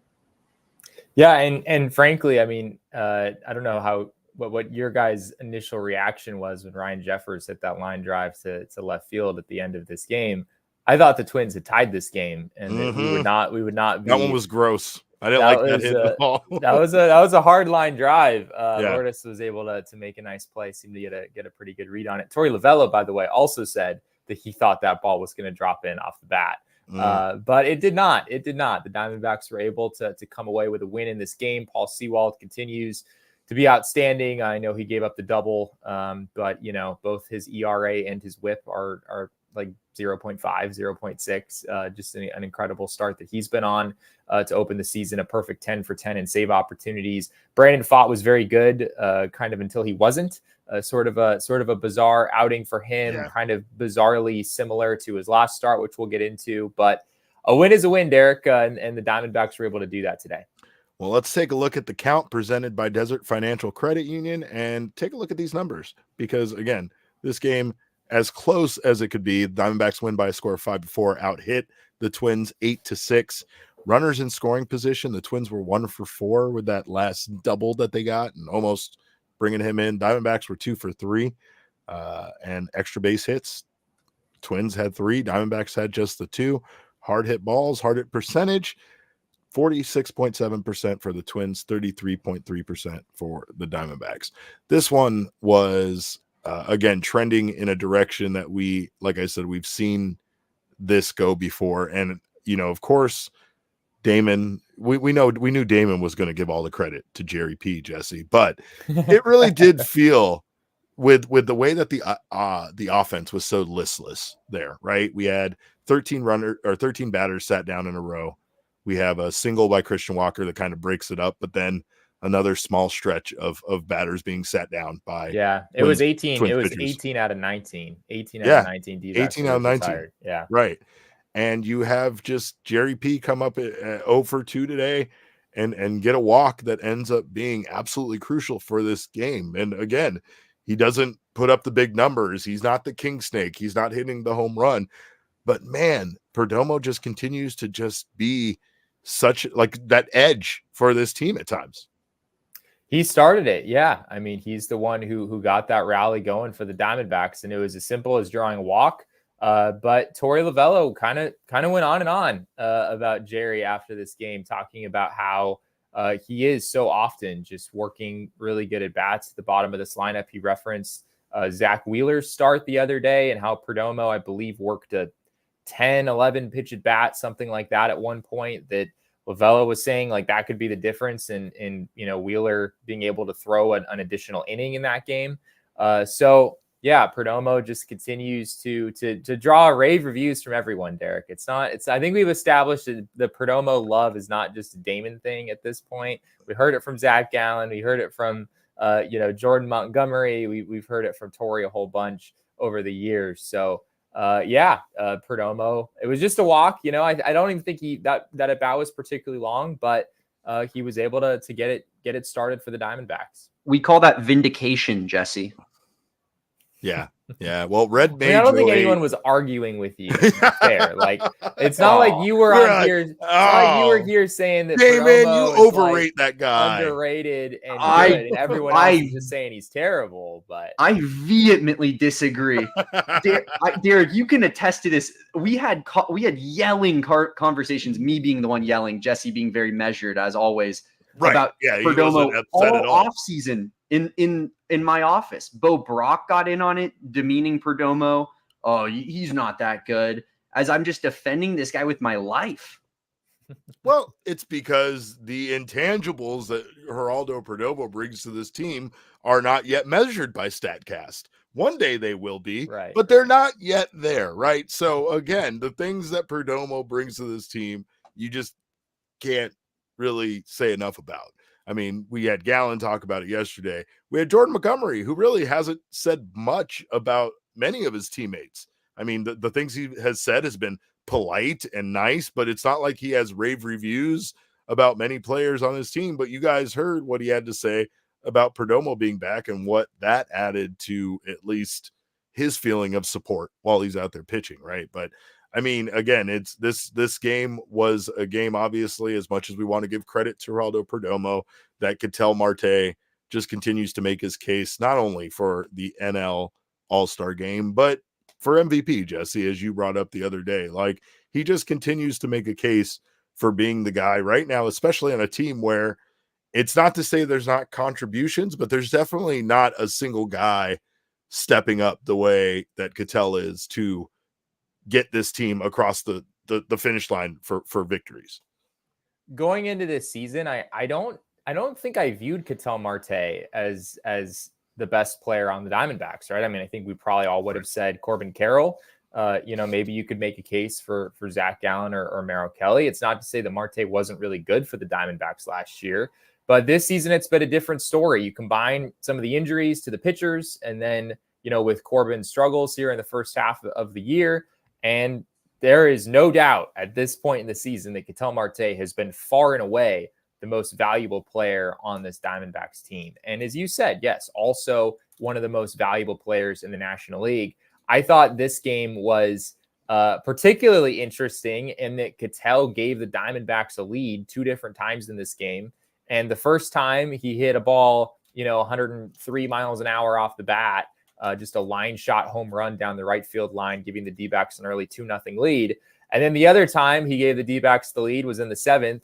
Yeah, and frankly, I mean, I don't know what your guys' initial reaction was when Ryan Jeffers hit that line drive to left field at the end of this game. I thought the Twins had tied this game, and that we would not be. That one was gross. I didn't like that hit at all. that was a hard line drive. Lourdes was able to make a nice play, seemed to get a pretty good read on it. Torey Lovullo, by the way, also said that he thought that ball was going to drop in off the bat. But it did not. It did not. The Diamondbacks were able to come away with a win in this game. Paul Sewald continues to be outstanding. I know he gave up the double, but both his ERA and his WHIP are like 0.5, 0.6. Just an incredible start that he's been on to open the season. A perfect 10 for 10 in save opportunities. Brandon Pfaadt was very good, kind of until he wasn't. Sort of a bizarre outing for him, kind of bizarrely similar to his last start, which we'll get into. But a win is a win, Derek, and the Diamondbacks were able to do that today. Well, let's take a look at the count presented by Desert Financial Credit Union and take a look at these numbers because, again, this game, as close as it could be, the Diamondbacks win by a score of 5-4, out-hit the Twins 8-6. Runners in scoring position, the Twins were 1 for 4 with that last double that they got and almost bringing him in. Diamondbacks were 2 for 3 and extra base hits. Twins had 3. Diamondbacks had just the 2. Hard hit balls, hard hit percentage, 46.7% for the Twins, 33.3% for the Diamondbacks. This one was, again, trending in a direction that like I said, we've seen this go before. And, of course, Damon, we knew Damon was going to give all the credit to Jerry P, Jesse, but it really did feel with the way that the offense was so listless there, right? We had 13 batters sat down in a row. We have a single by Christian Walker that kind of breaks it up, but then another small stretch of batters being sat down by. Yeah, it was 18. It was pitchers. 18 out of 19. 18 out of 19. 18 out of 19. Retired. Yeah. Right. And you have just Jerry P come up at 0 for 2 today and get a walk that ends up being absolutely crucial for this game. And again, he doesn't put up the big numbers. He's not the king snake. He's not hitting the home run. But man, Perdomo just continues to just be such like that edge for this team at times. He started it. Yeah. I mean, he's the one who got that rally going for the Diamondbacks. And it was as simple as drawing a walk. But Torey Lovullo kind of went on and on about Jerry after this game, talking about how he is so often just working really good at bats at the bottom of this lineup. He referenced Zach Wheeler's start the other day and how Perdomo, I believe, worked a 10, 11 pitch at bat, something like that at one point, that Lovullo was saying like that could be the difference in Wheeler being able to throw an additional inning in that game. So yeah, Perdomo just continues to draw rave reviews from everyone, Derek. I think we've established that the Perdomo love is not just a Damon thing at this point. We heard it from Zach Gallen. We heard it from, Jordan Montgomery. We've heard it from Torey a whole bunch over the years. So Perdomo, it was just a walk. I don't even think that at bat was particularly long, but he was able to get it started for the Diamondbacks. We call that vindication, Jesse. Yeah. Yeah. Well, Red I don't think anyone was arguing with you. Fair. Like, it's not like you were on here. It's not like you were here saying that Damon, you overrate that guy. Underrated and everyone else is just saying he's terrible. But I vehemently disagree. Derek, you can attest to this. We had yelling conversations. Me being the one yelling, Jesse being very measured as always. Right. About Perdomo all off season. In my office, Bo Brock got in on it, demeaning Perdomo. Oh, he's not that good. As I'm just defending this guy with my life. Well, it's because the intangibles that Geraldo Perdomo brings to this team are not yet measured by StatCast. One day they will be, Right. but they're not yet there, right? So again, the things that Perdomo brings to this team, you just can't really say enough about. I mean, we had Gallen talk about it yesterday. We had Jordan Montgomery, who really hasn't said much about many of his teammates. I mean, the things he has said has been polite and nice, but it's not like he has rave reviews about many players on his team. But you guys heard what he had to say about Perdomo being back and what that added to at least his feeling of support while he's out there pitching, right? But I mean, again, it's this game was a game, obviously, as much as we want to give credit to Geraldo Perdomo, that Ketel Marte just continues to make his case, not only for the NL All-Star game, but for MVP, Jesse, as you brought up the other day. Like, he just continues to make a case for being the guy right now, especially on a team where it's not to say there's not contributions, but there's definitely not a single guy stepping up the way that Ketel is to get this team across the finish line for victories. Going into this season, I don't think I viewed Ketel Marte as the best player on the Diamondbacks, right? I mean, I think we probably all would have said Corbin Carroll. Maybe you could make a case for Zach Gallen or Merrill Kelly. It's not to say that Marte wasn't really good for the Diamondbacks last year, but this season it's been a different story. You combine some of the injuries to the pitchers, and then with Corbin's struggles here in the first half of the year, and there is no doubt at this point in the season that Ketel Marte has been far and away the most valuable player on this Diamondbacks team. And as you said, yes, also one of the most valuable players in the National League. I thought this game was particularly interesting in that Ketel gave the Diamondbacks a lead 2 different times in this game. And the first time he hit a ball, 103 miles an hour off the bat, just a line shot home run down the right field line, giving the D-backs an early 2-0 lead. And then the other time he gave the D-backs the lead was in the 7th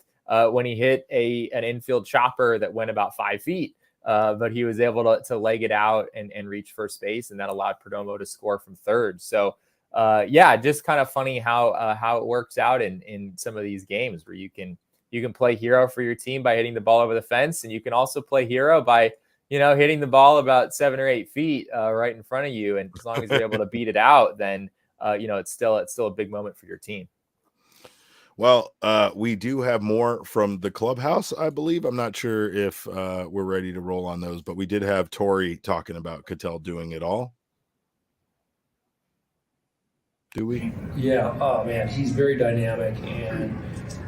when he hit an infield chopper that went about 5 feet. But he was able to leg it out and reach first base, and that allowed Perdomo to score from third. So, just kind of funny how it works out in some of these games where you can play hero for your team by hitting the ball over the fence, and you can also play hero by hitting the ball about 7 or 8 feet right in front of you. And as long as you're able to beat it out, then it's still a big moment for your team. Well, we do have more from the clubhouse, I believe. I'm not sure if we're ready to roll on those, but we did have Torey talking about Ketel doing it all. Do we? Yeah. Oh, man, he's very dynamic, and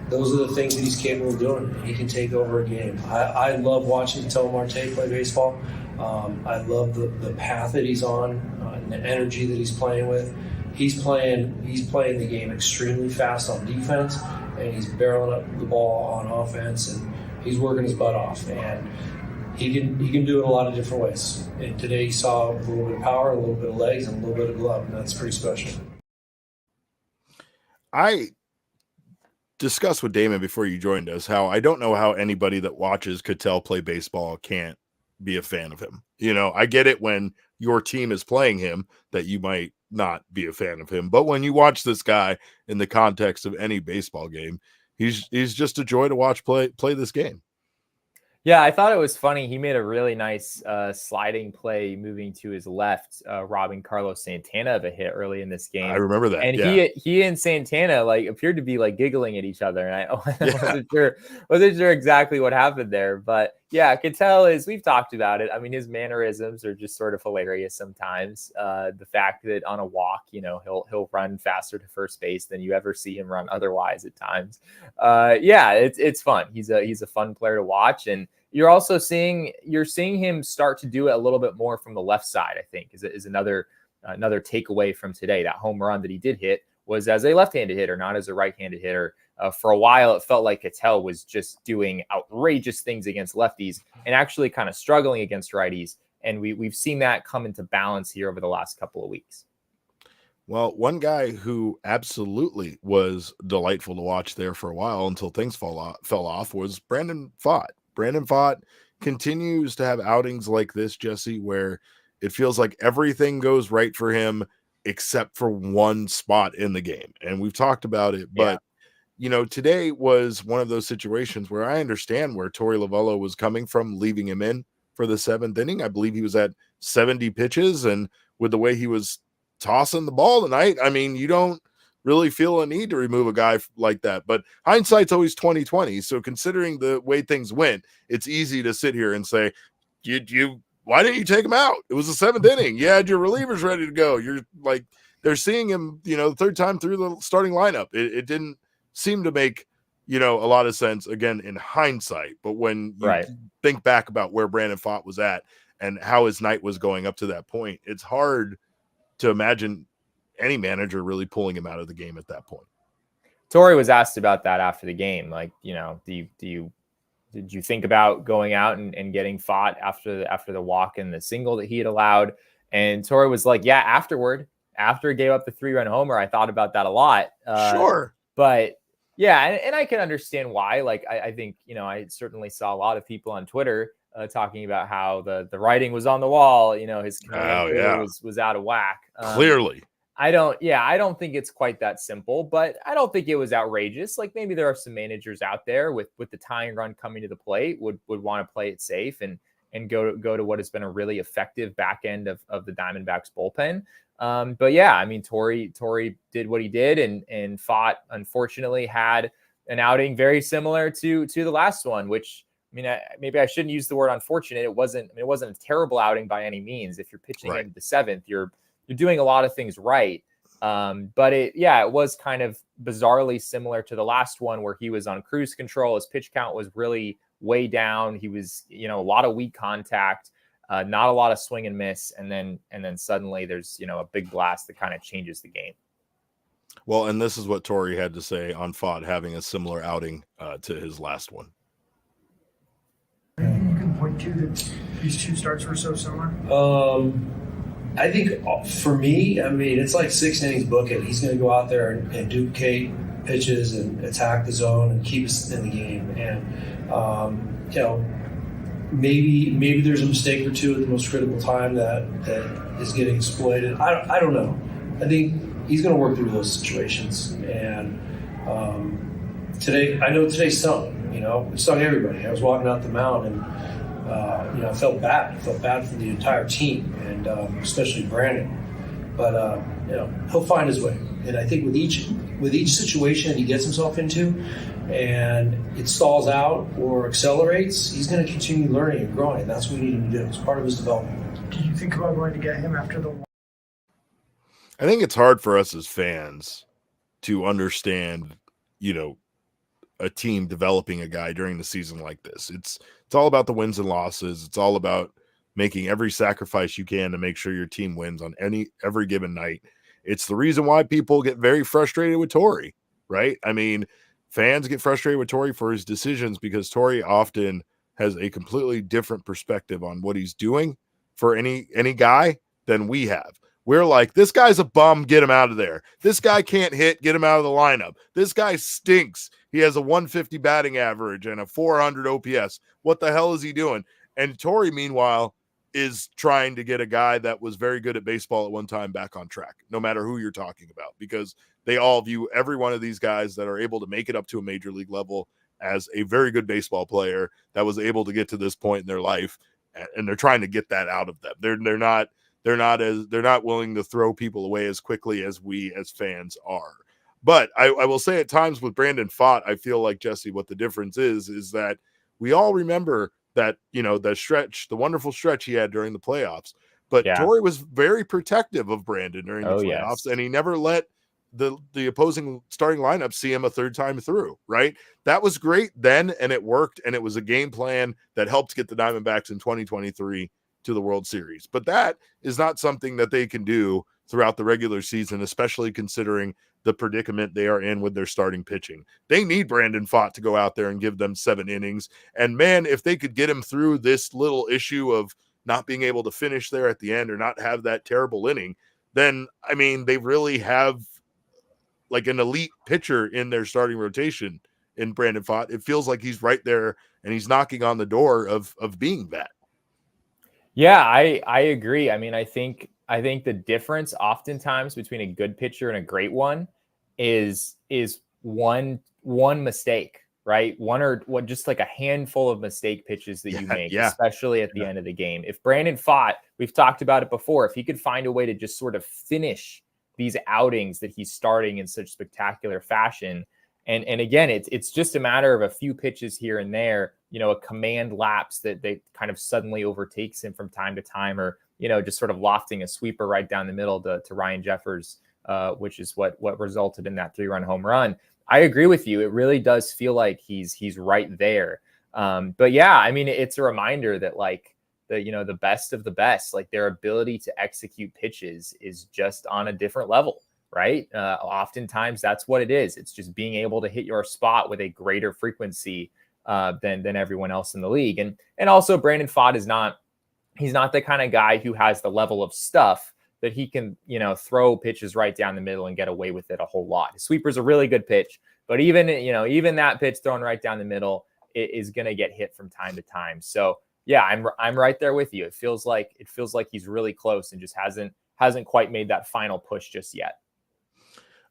those are the things that he's capable of doing. He can take over a game. I love watching Ketel Marte play baseball. I love the path that he's on and the energy that he's playing with. He's playing the game extremely fast on defense, and he's barreling up the ball on offense, and he's working his butt off. And he can do it a lot of different ways. And today he saw a little bit of power, a little bit of legs, and a little bit of glove, and that's pretty special. I discussed with Damon before you joined us how I don't know how anybody that watches Ketel play baseball can't be a fan of him. I get it when your team is playing him that you might not be a fan of him, but when you watch this guy in the context of any baseball game, he's just a joy to watch play this game. Yeah, I thought it was funny. He made a really nice sliding play moving to his left, robbing Carlos Santana of a hit early in this game. I remember that. And yeah. he and Santana appeared to be giggling at each other. And I wasn't sure exactly what happened there. But yeah, Ketel we've talked about it. I mean, his mannerisms are just sort of hilarious sometimes. The fact that on a walk, he'll run faster to first base than you ever see him run otherwise at times. It's fun. He's a fun player to watch, and you're also seeing him start to do it a little bit more from the left side. I think is another takeaway from today. That home run that he did hit was as a left-handed hitter, not as a right-handed hitter. For a while, it felt like Ketel was just doing outrageous things against lefties and actually kind of struggling against righties. And we've seen that come into balance here over the last couple of weeks. Well, one guy who absolutely was delightful to watch there for a while until things fell off was Brandon Pfaadt. Brandon Pfaadt continues to have outings like this, Jesse, where it feels like everything goes right for him except for one spot in the game. And we've talked about it, but today was one of those situations where I understand where Torey Lovullo was coming from, leaving him in for the 7th inning. I believe he was at 70 pitches, and with the way he was tossing the ball tonight, I mean, you don't really feel a need to remove a guy like that. But hindsight's always 20/20. So considering the way things went, it's easy to sit here and say, why didn't you take him out? It was the 7th inning. You had your relievers ready to go. You're like, they're seeing him, the third time through the starting lineup. It didn't seem to make, a lot of sense, again, in hindsight. But when you think back about where Brandon Pfaadt was at and how his night was going up to that point, it's hard to imagine any manager really pulling him out of the game at that point. Torey was asked about that after the game. Like, did you think about going out and getting Pfaadt after the walk and the single that he had allowed? And Torey was like, yeah, after he gave up the 3-run homer, I thought about that a lot. Sure. But yeah, and I can understand why. Like, I think, I certainly saw a lot of people on Twitter talking about how the writing was on the wall. His command was out of whack. Clearly. I don't think it's quite that simple, but I don't think it was outrageous. Like, maybe there are some managers out there with the tying run coming to the plate would want to play it safe and go to what has been a really effective back end of the Diamondbacks bullpen. But yeah, I mean, Torey did what he did, and Pfaadt unfortunately had an outing very similar to the last one, which, I mean, maybe I shouldn't use the word unfortunate. It wasn't a terrible outing by any means. If you're pitching into the 7th, you're doing a lot of things right. But it was kind of bizarrely similar to the last one where he was on cruise control. His pitch count was really way down. He was, a lot of weak contact, not a lot of swing and miss. And then suddenly there's, a big blast that kind of changes the game. Well, and this is what Torey had to say on Pfaadt having a similar outing to his last one. Anything you can point to that these two starts were so similar? I think for me, I mean, it's like 6 innings book it. He's going to go out there and duplicate pitches and attack the zone and keep us in the game. And, maybe there's a mistake or two at the most critical time that is getting exploited. I don't know. I think he's going to work through those situations. And today stung. It stung everybody. I was walking out the mound and, I felt bad. I felt bad for the entire team, and especially Brandon. But he'll find his way. And I think with each situation that he gets himself into, and it stalls out or accelerates, he's going to continue learning and growing. And that's what we need him to do. It's part of his development. Do you think about going to get him after the? I think it's hard for us as fans to understand, a team developing a guy during the season like this. It's all about the wins and losses. It's all about making every sacrifice you can to make sure your team wins on every given night. It's the reason why people get very frustrated with Torey, right? I mean, fans get frustrated with Torey for his decisions because Torey often has a completely different perspective on what he's doing for any guy than we have. We're like, this guy's a bum, get him out of there. This guy can't hit, get him out of the lineup. This guy stinks. He has a 150 batting average and a 400 OPS. What the hell is he doing? And Torey, meanwhile, is trying to get a guy that was very good at baseball at one time back on track, no matter who you're talking about, because they all view every one of these guys that are able to make it up to a major league level as a very good baseball player that was able to get to this point in their life, and they're trying to get that out of them. They're not willing to throw people away as quickly as we as fans are. But I will say at times with Brandon Pfaadt, I feel like, Jesse, what the difference is that we all remember that, the wonderful stretch he had during the playoffs. But Torey was very protective of Brandon during the playoffs, and he never let the opposing starting lineup see him a third time through, right? That was great then, and it worked, and it was a game plan that helped get the Diamondbacks in 2023 to the World Series. But that is not something that they can do throughout the regular season, especially considering the predicament they are in with their starting pitching. They need Brandon Pfaadt to go out there and give them 7 innings. And man, if they could get him through this little issue of not being able to finish there at the end or not have that terrible inning, then, I mean, they really have like an elite pitcher in their starting rotation in Brandon Pfaadt. It feels like he's right there and he's knocking on the door of being that. Yeah, I agree. I mean, I think the difference oftentimes between a good pitcher and a great one is one mistake, right? Just like a handful of mistake pitches that you make, especially at the end of the game. If Brandon Pfaadt, we've talked about it before, if he could find a way to just sort of finish these outings that he's starting in such spectacular fashion. And again, it's just a matter of a few pitches here and there, a command lapse that they kind of suddenly overtakes him from time to time, or, just sort of lofting a sweeper right down the middle to Ryan Jeffers, which is what resulted in that 3-run home run. I agree with you. It really does feel like he's right there. But yeah, I mean, it's a reminder that like the best of the best, like their ability to execute pitches is just on a different level. Right. Oftentimes that's what it is. It's just being able to hit your spot with a greater frequency than everyone else in the league. And also Brandon Pfaadt he's not the kind of guy who has the level of stuff that he can, throw pitches right down the middle and get away with it a whole lot. His sweeper's a really good pitch, but even that pitch thrown right down the middle is going to get hit from time to time. So yeah, I'm right there with you. It feels like he's really close and just hasn't quite made that final push just yet.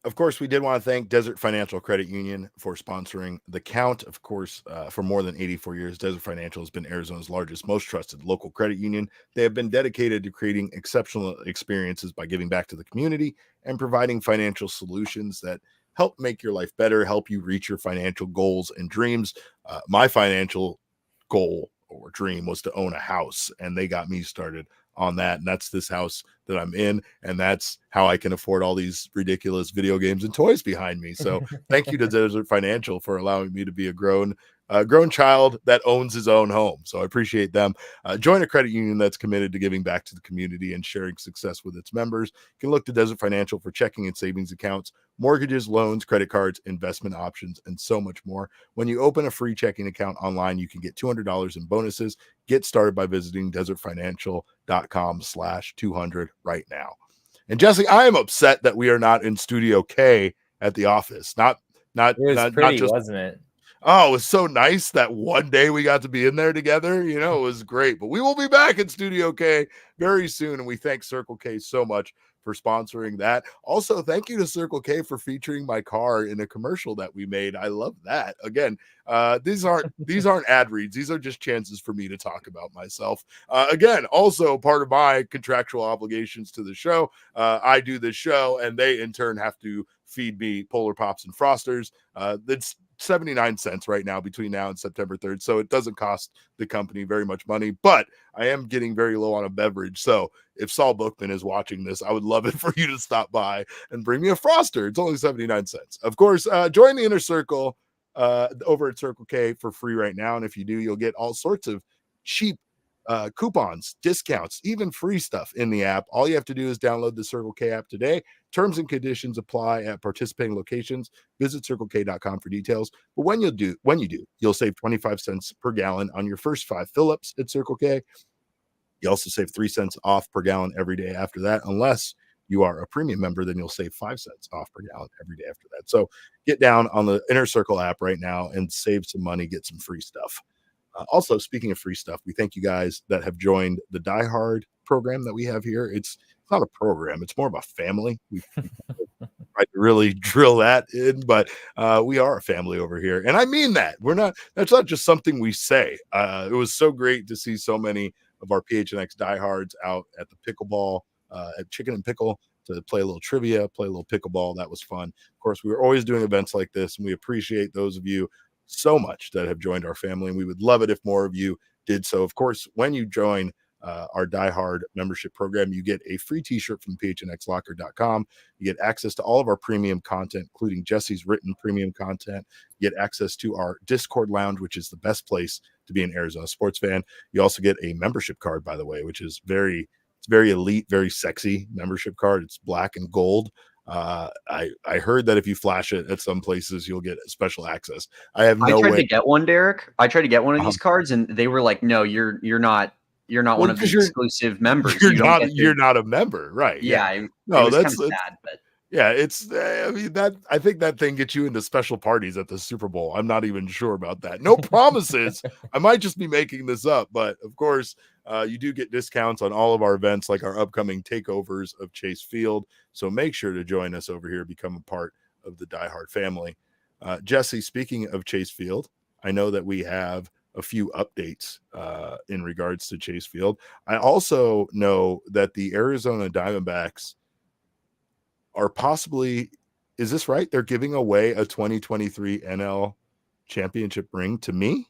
Of course, we did want to thank Desert Financial Credit Union for sponsoring The Count. Of course, for more than 84 years, Desert Financial has been Arizona's largest, most trusted local credit union. They have been dedicated to creating exceptional experiences by giving back to the community and providing financial solutions that help make your life better, help you reach your financial goals and dreams. My financial goal or dream was to own a house, and they got me started on that. And that's this house that I'm in. And that's how I can afford all these ridiculous video games and toys behind me. So thank you to Desert Financial for allowing me to be a grown child that owns his own home. So I appreciate them. Join a credit union that's committed to giving back to the community and sharing success with its members. You can look to Desert Financial for checking and savings accounts, mortgages, loans, credit cards, investment options, and so much more. When you open a free checking account online, you can get $200 in bonuses. Get started by visiting desertfinancial.com/200 right now. And Jesse, I am upset that we are not in Studio K at the office. It was pretty, wasn't it? Oh, it was so nice that one day we got to be in there together. It was great. But we will be back in Studio K very soon. And we thank Circle K so much for sponsoring that. Also, thank you to Circle K for featuring my car in a commercial that we made. I love that. Again, these aren't ad reads. These are just chances for me to talk about myself. Again, also part of my contractual obligations to the show. I do this show, and they in turn have to feed me Polar Pops and Frosters. That's 79 cents right now between now and September 3rd. So it doesn't cost the company very much money, but I am getting very low on a beverage. So if Saul Bookman is watching this, I would love it for you to stop by and bring me a Froster. It's only 79 cents. Of course, join the Inner Circle over at Circle K for free right now. And if you do, you'll get all sorts of cheap coupons, discounts, even free stuff in the app. All you have to do is download the Circle K app today. Terms and conditions apply at participating locations. Visit circlek.com for details. But when you do, you'll save 25 cents per gallon on your first 5 fill-ups at Circle K. You also save 3 cents off per gallon every day after that. Unless you are a premium member, then you'll save 5 cents off per gallon every day after that. So get down on the Inner Circle app right now and save some money, get some free stuff. Also, speaking of free stuff, we thank you guys that have joined the Die Hard program that we have here. It's not a program. It's more of a family. We try to really drill that in, but we are a family over here. And I mean that. That's not just something we say. It was so great to see so many of our PHNX diehards out at the pickleball, at Chicken and Pickle, to play a little trivia, play a little pickleball. That was fun. Of course, we were always doing events like this, and we appreciate those of you so much that have joined our family, and we would love it if more of you did so. Of course, when you join our Die Hard membership program, you get a free t-shirt from phnxlocker.com. You get access to all of our premium content, including Jesse's written premium content. You get access to our Discord lounge, which is the best place to be an Arizona sports fan. You also get a membership card, by the way, which is very elite, very sexy membership card. It's black and gold. I heard that if you flash it at some places, you'll get special access. I tried to get one, Derek. I tried to get one of these cards, and they were like, "No, you're not one of the exclusive members. You're not a member, right?" Yeah. No, that's kind of sad, but yeah, it's. I think that thing gets you into special parties at the Super Bowl. I'm not even sure about that. No promises. I might just be making this up, but of course, you do get discounts on all of our events, like our upcoming takeovers of Chase Field. So make sure to join us over here, become a part of the Die Hard family. Jesse, speaking of Chase Field, I know that we have a few updates in regards to Chase Field. I also know that the Arizona Diamondbacks are possibly, is this right? They're giving away a 2023 NL championship ring to me.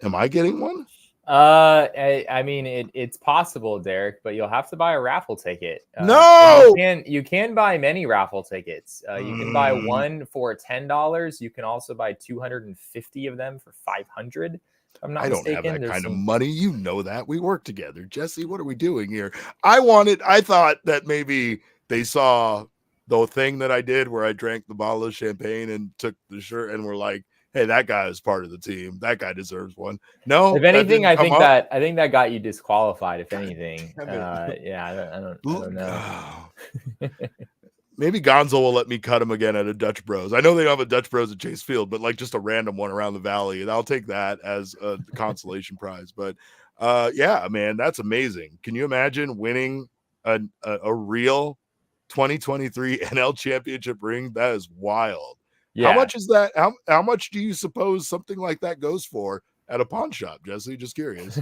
Am I getting one? I mean, it's possible, Derek, but you'll have to buy a raffle ticket. No, you can buy many raffle tickets. You can buy one for $10. You can also buy 250 of them for $500. I'm not don't mistaken. have that kind of money. You know that. We work together. Jesse, what are we doing here? I thought that maybe they saw the thing that I did where I drank the bottle of champagne and took the shirt and were like, hey, that guy is part of the team. That guy deserves one. No, if anything, I think that got you disqualified. If anything, yeah, I don't know. Maybe Gonzo will let me cut him again at a Dutch Bros. I know they don't have a Dutch Bros at Chase Field, but like just a random one around the valley, and I'll take that as a consolation prize. But yeah, man, that's amazing. Can you imagine winning a real 2023 NL championship ring? That is wild. Yeah. How much is that? How much do you suppose something like that goes for at a pawn shop, Jesse? Just curious.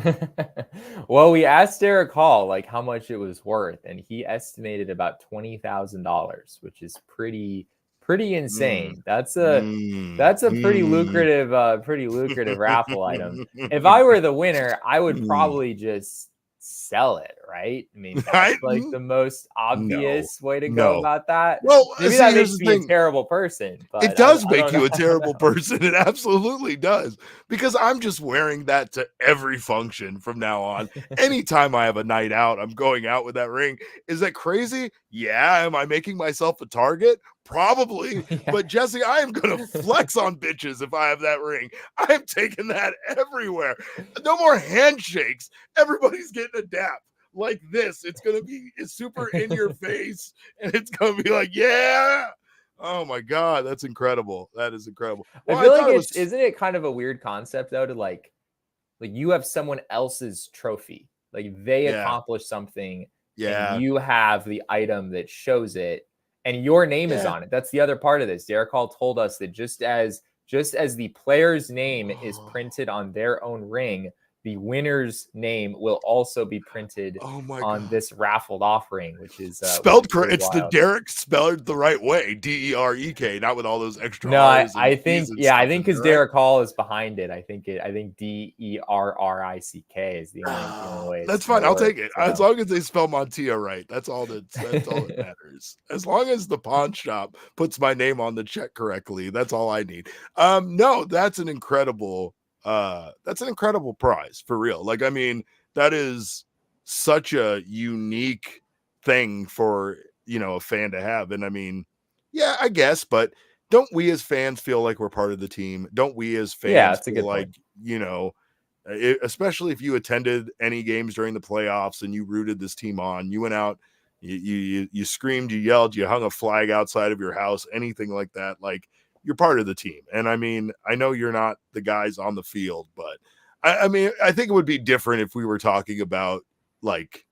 Well, we asked Derrick Hall like how much it was worth, and he estimated about $20,000, which is pretty insane. That's a pretty lucrative raffle item. If I were the winner, I would probably just sell it, right? I mean, that's like the most obvious way to go about that. Well, maybe that makes me a terrible person, but it does make you a terrible person. It absolutely does, because I'm just wearing that to every function from now on. Anytime I have a night out, I'm going out with that ring. Is that crazy? Yeah. Am I making myself a target? Probably. Yeah. But Jesse, I am going to flex on bitches if I have that ring. I am taking that everywhere. No more handshakes. Everybody's getting a dap like this. It's going to be super in your face, and it's going to be like, yeah. Oh my God, that's incredible. That is incredible. Well, I feel like isn't it kind of a weird concept though, to like you have someone else's trophy, like they accomplished something, and you have the item that shows it, and your name is on it. That's the other part of this. Derrick Hall told us that just as the player's name is printed on their own ring, the winner's name will also be printed on this raffled offering, which is spelled correct. It's the Derrick spelled the right way, DEREK, not with all those extra. No, I think because Derrick Hall is behind it. I think DERRICK is the only way. That's fine. I'll take it as long as they spell Montilla right. That's all that matters. As long as the pawn shop puts my name on the check correctly, that's all I need. No, that's an incredible prize for real. Like, I mean, that is such a unique thing for, a fan to have. And I mean, yeah, I guess, but don't we as fans feel like we're part of the team? Don't we as fans feel like, especially if you attended any games during the playoffs and you rooted this team on, you went out, you screamed, you yelled, you hung a flag outside of your house, anything like that. Like, you're part of the team. And I mean, I know you're not the guys on the field, but I mean, I think it would be different if we were talking about like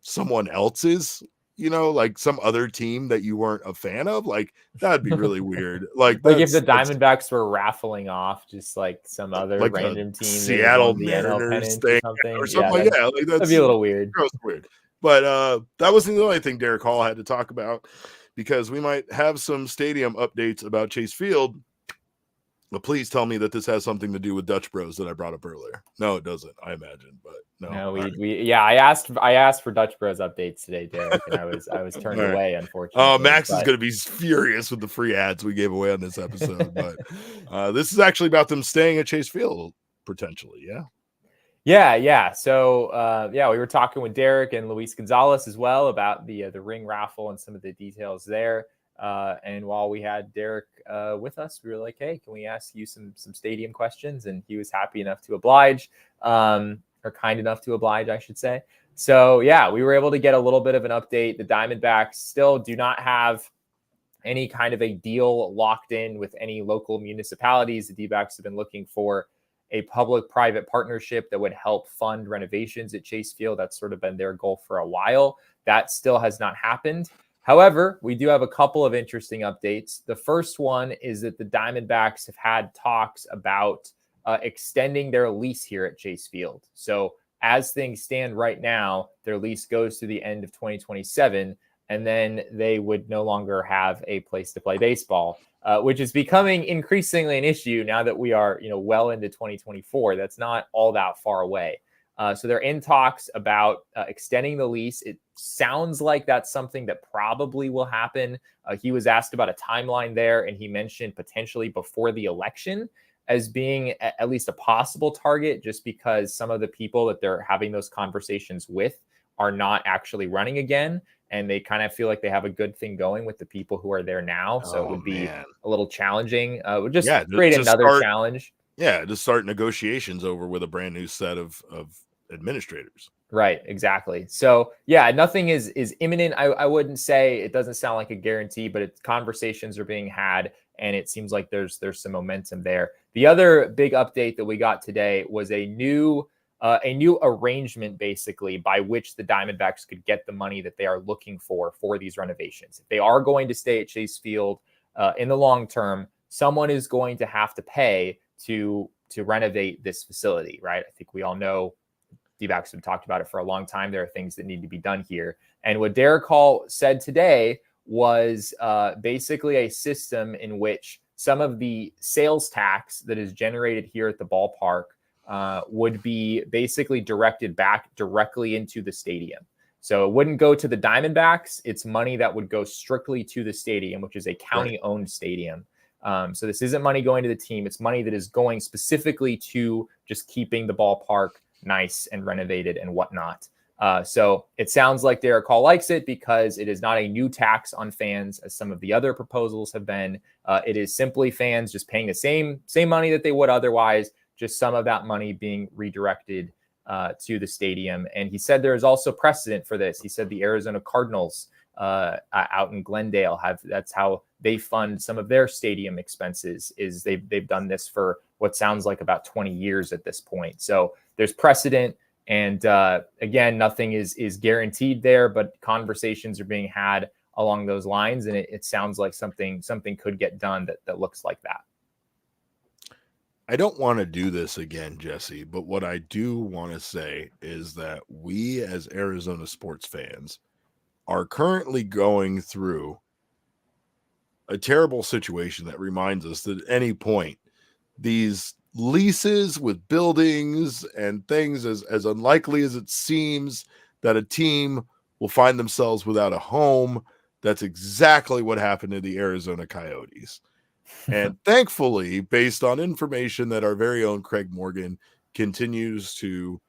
someone else's, like some other team that you weren't a fan of. Like, that'd be really weird. Like if the Diamondbacks were raffling off just like some other like random team, Seattle Mariners thing or something. That'd be a little weird. Weird. But that wasn't the only thing Derrick Hall had to talk about, because we might have some stadium updates about Chase Field. But please tell me that this has something to do with Dutch Bros that I brought up earlier. No, it doesn't, I imagine. But no, I asked for Dutch Bros updates today, Derek, and I was turned away, unfortunately. Oh, Max is going to be furious with the free ads we gave away on this episode. But this is actually about them staying at Chase Field potentially. Yeah. So, we were talking with Derek and Luis Gonzalez as well about the ring raffle and some of the details there. And while we had Derek with us, we were like, hey, can we ask you some stadium questions? And he was happy enough to oblige, or kind enough to oblige, I should say. So, we were able to get a little bit of an update. The Diamondbacks still do not have any kind of a deal locked in with any local municipalities. The D-backs have been looking for a public-private partnership that would help fund renovations at Chase Field. That's sort of been their goal for a while. That still has not happened. However, we do have a couple of interesting updates. The first one is that the Diamondbacks have had talks about extending their lease here at Chase Field. So as things stand right now, their lease goes to the end of 2027, and then they would no longer have a place to play baseball, which is becoming increasingly an issue now that we are, well into 2024. That's not all that far away. So they're in talks about extending the lease. It sounds like that's something that probably will happen. He was asked about a timeline there, and he mentioned potentially before the election as being at least a possible target, just because some of the people that they're having those conversations with are not actually running again. And they kind of feel like they have a good thing going with the people who are there now. So it would be a little challenging. It would just create another challenge. Yeah, to start negotiations over with a brand new set of administrators. Right, exactly. So yeah, nothing is imminent. I wouldn't say, it doesn't sound like a guarantee, but conversations are being had, and it seems like there's some momentum there. The other big update that we got today was a new arrangement, basically, by which the Diamondbacks could get the money that they are looking for these renovations. If they are going to stay at Chase Field in the long term, someone is going to have to pay to renovate this facility, right? I think we all know, D-backs have talked about it for a long time. There are things that need to be done here. And what Derrick Hall said today was basically a system in which some of the sales tax that is generated here at the ballpark would be basically directed back directly into the stadium. So it wouldn't go to the Diamondbacks. It's money that would go strictly to the stadium, which is a county-owned stadium. So this isn't money going to the team. It's money that is going specifically to just keeping the ballpark nice and renovated and whatnot. So it sounds like Derrick Hall likes it because it is not a new tax on fans as some of the other proposals have been. It is simply fans just paying the same money that they would otherwise, just some of that money being redirected to the stadium. And he said there is also precedent for this. He said the Arizona Cardinals out in Glendale that's how they fund some of their stadium expenses, is they've done this for what sounds like about 20 years at this point. So there's precedent. And again, nothing is guaranteed there, but conversations are being had along those lines. And it sounds like something could get done that looks like that. I don't want to do this again, Jesse, but what I do want to say is that we as Arizona sports fans are currently going through a terrible situation that reminds us that at any point, these leases with buildings and things, as unlikely as it seems that a team will find themselves without a home, that's exactly what happened to the Arizona Coyotes. And thankfully, based on information that our very own Craig Morgan continues to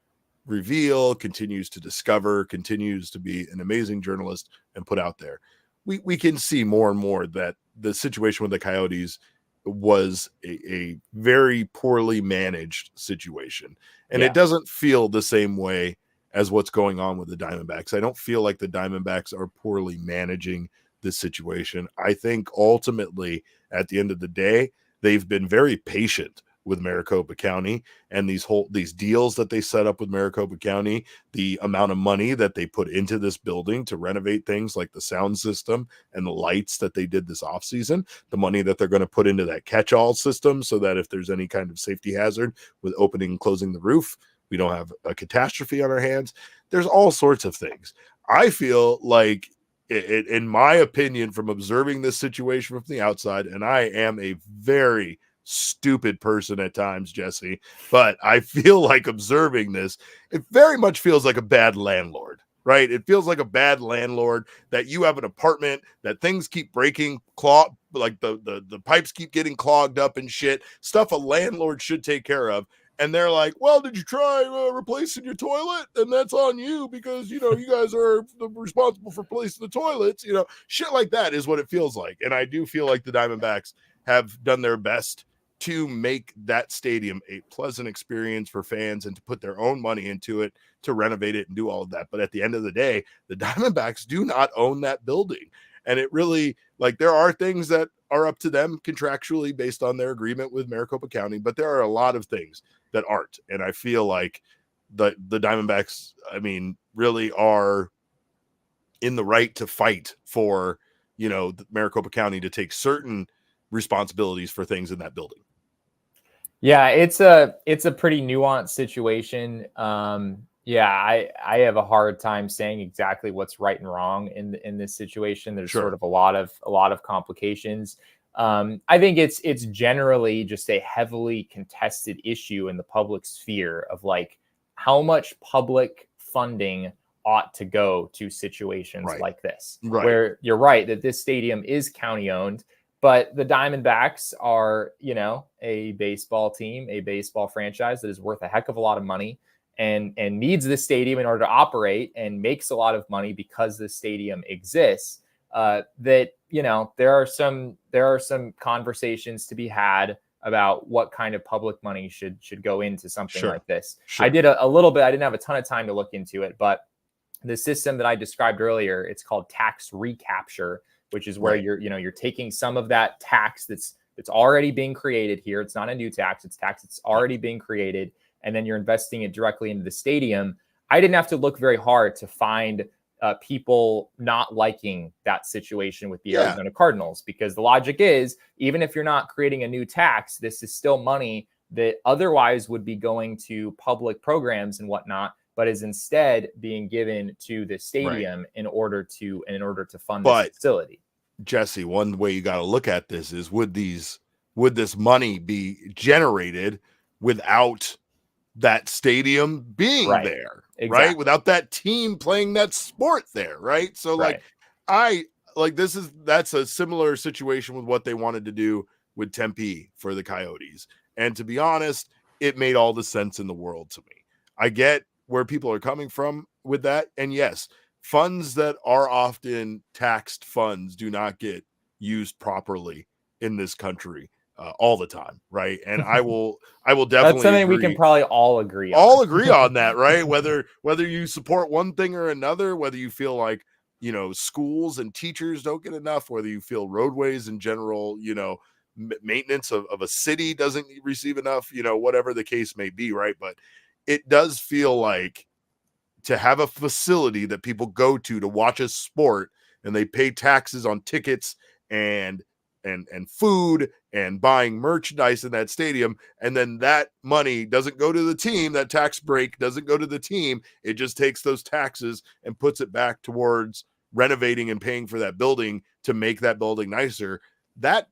reveal, continues to discover, continues to be an amazing journalist and put out there, we can see more and more that the situation with the Coyotes was a very poorly managed situation. And it doesn't feel the same way as what's going on with the Diamondbacks. I don't feel like the Diamondbacks are poorly managing this situation. I think ultimately, at the end of the day, they've been very patient with Maricopa County and these deals that they set up with Maricopa County, the amount of money that they put into this building to renovate things like the sound system and the lights that they did this offseason, the money that they're going to put into that catch-all system so that if there's any kind of safety hazard with opening and closing the roof, we don't have a catastrophe on our hands. There's all sorts of things. I feel like, in my opinion, from observing this situation from the outside, and I am a very stupid person at times, Jesse, but I feel like observing this, it very much feels like a bad landlord, right? It feels like a bad landlord that you have an apartment that things keep breaking, like the pipes keep getting clogged up and shit, stuff a landlord should take care of. And they're like, well, did you try replacing your toilet? And that's on you because, you guys are responsible for replacing the toilets. Shit like that is what it feels like. And I do feel like the Diamondbacks have done their best to make that stadium a pleasant experience for fans and to put their own money into it, to renovate it and do all of that. But at the end of the day, the Diamondbacks do not own that building. And it really, there are things that are up to them contractually based on their agreement with Maricopa County, but there are a lot of things that aren't. And I feel like the Diamondbacks, really are in the right to fight for, Maricopa County to take certain responsibilities for things in that building. Yeah, it's a pretty nuanced situation. Yeah, I have a hard time saying exactly what's right and wrong in this situation. There's sort of a lot of complications. I think it's generally just a heavily contested issue in the public sphere of like how much public funding ought to go to situations like this, where you're right that this stadium is county owned, but the Diamondbacks are, a baseball team, a baseball franchise that is worth a heck of a lot of money and needs this stadium in order to operate and makes a lot of money because this stadium exists. That, there are some conversations to be had about what kind of public money should go into something like this. I did a little bit. I didn't have a ton of time to look into it, but the system that I described earlier, it's called tax recapture, which is where you're taking some of that tax that's already being created here. It's not a new tax. It's tax that's already being created. And then you're investing it directly into the stadium. I didn't have to look very hard to find people not liking that situation with the Arizona Cardinals, because the logic is, even if you're not creating a new tax, this is still money that otherwise would be going to public programs and whatnot, but is instead being given to the stadium in order to fund this facility. Jesse, one way you got to look at this is, would this money be generated without that stadium being there, right? Without that team playing that sport there, right? So that's a similar situation with what they wanted to do with Tempe for the Coyotes. And to be honest, it made all the sense in the world to me. I get where people are coming from with that. And yes, funds that are often taxed funds do not get used properly in this country all the time, right? And I will definitely that's something agree. We can probably all agree on that, right? Whether you support one thing or another, whether you feel like, schools and teachers don't get enough, whether you feel roadways in general, maintenance of a city doesn't receive enough, whatever the case may be, right? But it does feel like, to have a facility that people go to watch a sport, and they pay taxes on tickets and food and buying merchandise in that stadium, and then that money doesn't go to the team, that tax break doesn't go to the team, it just takes those taxes and puts it back towards renovating and paying for that building to make that building nicer. That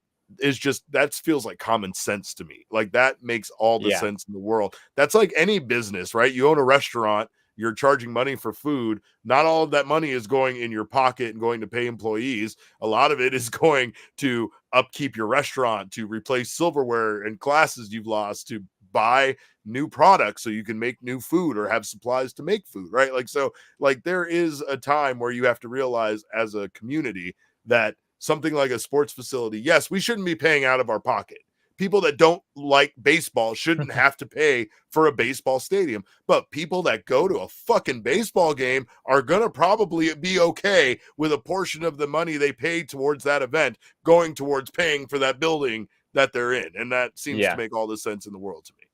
feels like common sense to me. Like, that makes all the sense in the world. That's like any business, right? You own a restaurant, you're charging money for food. Not all of that money is going in your pocket and going to pay employees. A lot of it is going to upkeep your restaurant, to replace silverware and glasses you've lost, to buy new products so you can make new food or have supplies to make food, right? Like there is a time where you have to realize as a community that something like a sports facility, yes, we shouldn't be paying out of our pocket. People that don't like baseball shouldn't have to pay for a baseball stadium, but people that go to a fucking baseball game are going to probably be okay with a portion of the money they pay towards that event going towards paying for that building that they're in. And that seems to make all the sense in the world to me.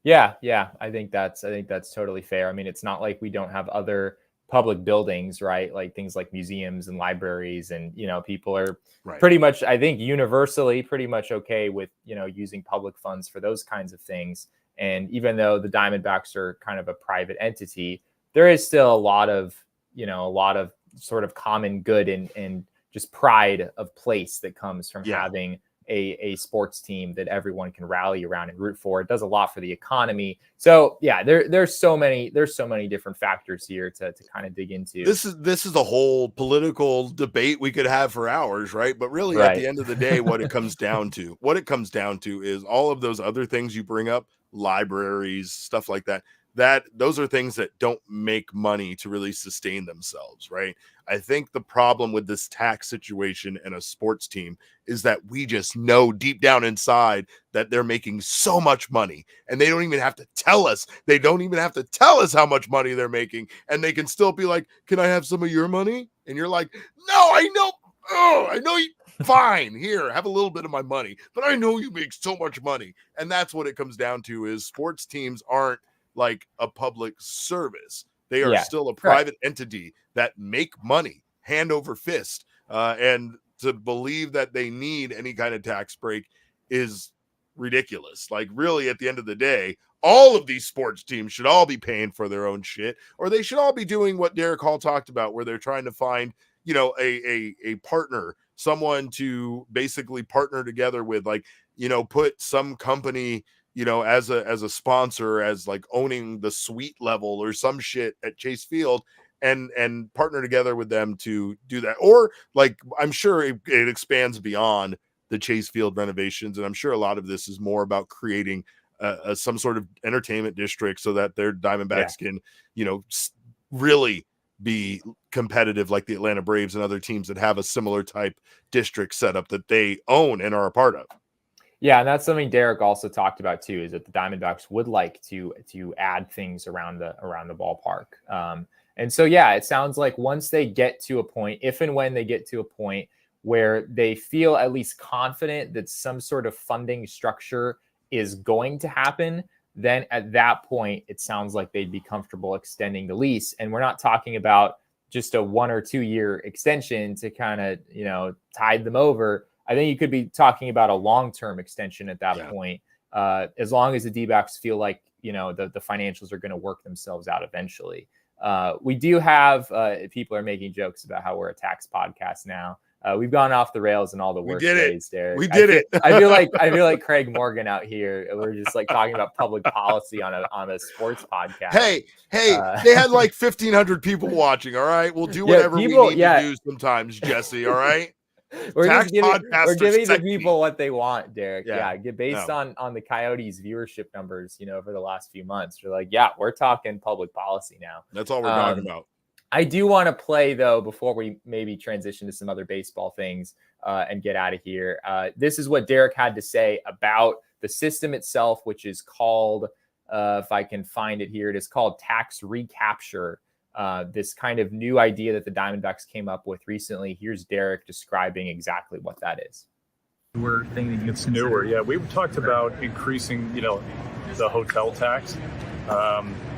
Yeah. I think that's totally fair. I mean, it's not like we don't have other public buildings, right? Like things like museums and libraries, and people are pretty much, I think, universally pretty much okay with using public funds for those kinds of things. And even though the Diamondbacks are kind of a private entity, there is still a lot of sort of common good and just pride of place that comes from having a sports team that everyone can rally around and root for. It does a lot for the economy. So there's so many different factors here to kind of dig into. This is a whole political debate we could have for hours, right? But really at the end of the day, what it comes down to is all of those other things you bring up, libraries, stuff like that, those are things that don't make money to really sustain themselves, right? I think the problem with this tax situation and a sports team is that we just know deep down inside that they're making so much money, and they don't even have to tell us. They don't even have to tell us how much money they're making, and they can still be like, "Can I have some of your money?" And you're like, "No, I know. Oh, I know you. Fine, here, have a little bit of my money, but I know you make so much money." And that's what it comes down to: is sports teams aren't like a public service. They are Yeah, still a correct. private entity that make money hand over fist. And to believe that they need any kind of tax break is ridiculous. Like, really, at the end of the day, all of these sports teams should all be paying for their own shit, or they should all be doing what Derrick Hall talked about, where they're trying to find, you know, a partner, someone to basically partner together with, like, you know, put some company, you know, as a sponsor, as like owning the suite level or some shit at Chase Field, and partner together with them to do that. Or, like, I'm sure it expands beyond the Chase Field renovations, and I'm sure a lot of this is more about creating some sort of entertainment district so that their Diamondbacks can, you know, really be competitive like the Atlanta Braves and other teams that have a similar type district setup that they own and are a part of. Yeah, and that's something Derrick also talked about too, is that the Diamondbacks would like to add things around the ballpark. And so, yeah, it sounds like once they get to a point, if and when they get to a point where they feel at least confident that some sort of funding structure is going to happen, then at that point, it sounds like they'd be comfortable extending the lease. And we're not talking about just a 1 or 2 year extension to kind of, you know, tide them over. I think you could be talking about a long-term extension at that point, as long as the D-backs feel like, you know, the financials are going to work themselves out eventually. We do have people are making jokes about how we're a tax podcast now. We've gone off the rails in all the worst ways, Derrick. We did it. I feel like Craig Morgan out here. We're just like talking about public policy on a sports podcast. Hey, they had like 1,500 people watching. All right, we'll do whatever we need to do sometimes, Jesse. All right. We're giving the people what they want, Derrick. Based on the Coyotes viewership numbers, you know, over the last few months. You're like, we're talking public policy now. That's all we're talking about. I do want to play, though, before we maybe transition to some other baseball things and get out of here. This is what Derrick had to say about the system itself, which is called, if I can find it here, it is called tax recapture. This kind of new idea that the Diamondbacks came up with recently. Here's Derrick describing exactly what that is. Newer thing that it's newer. Yeah, we talked about increasing, you know, the hotel tax.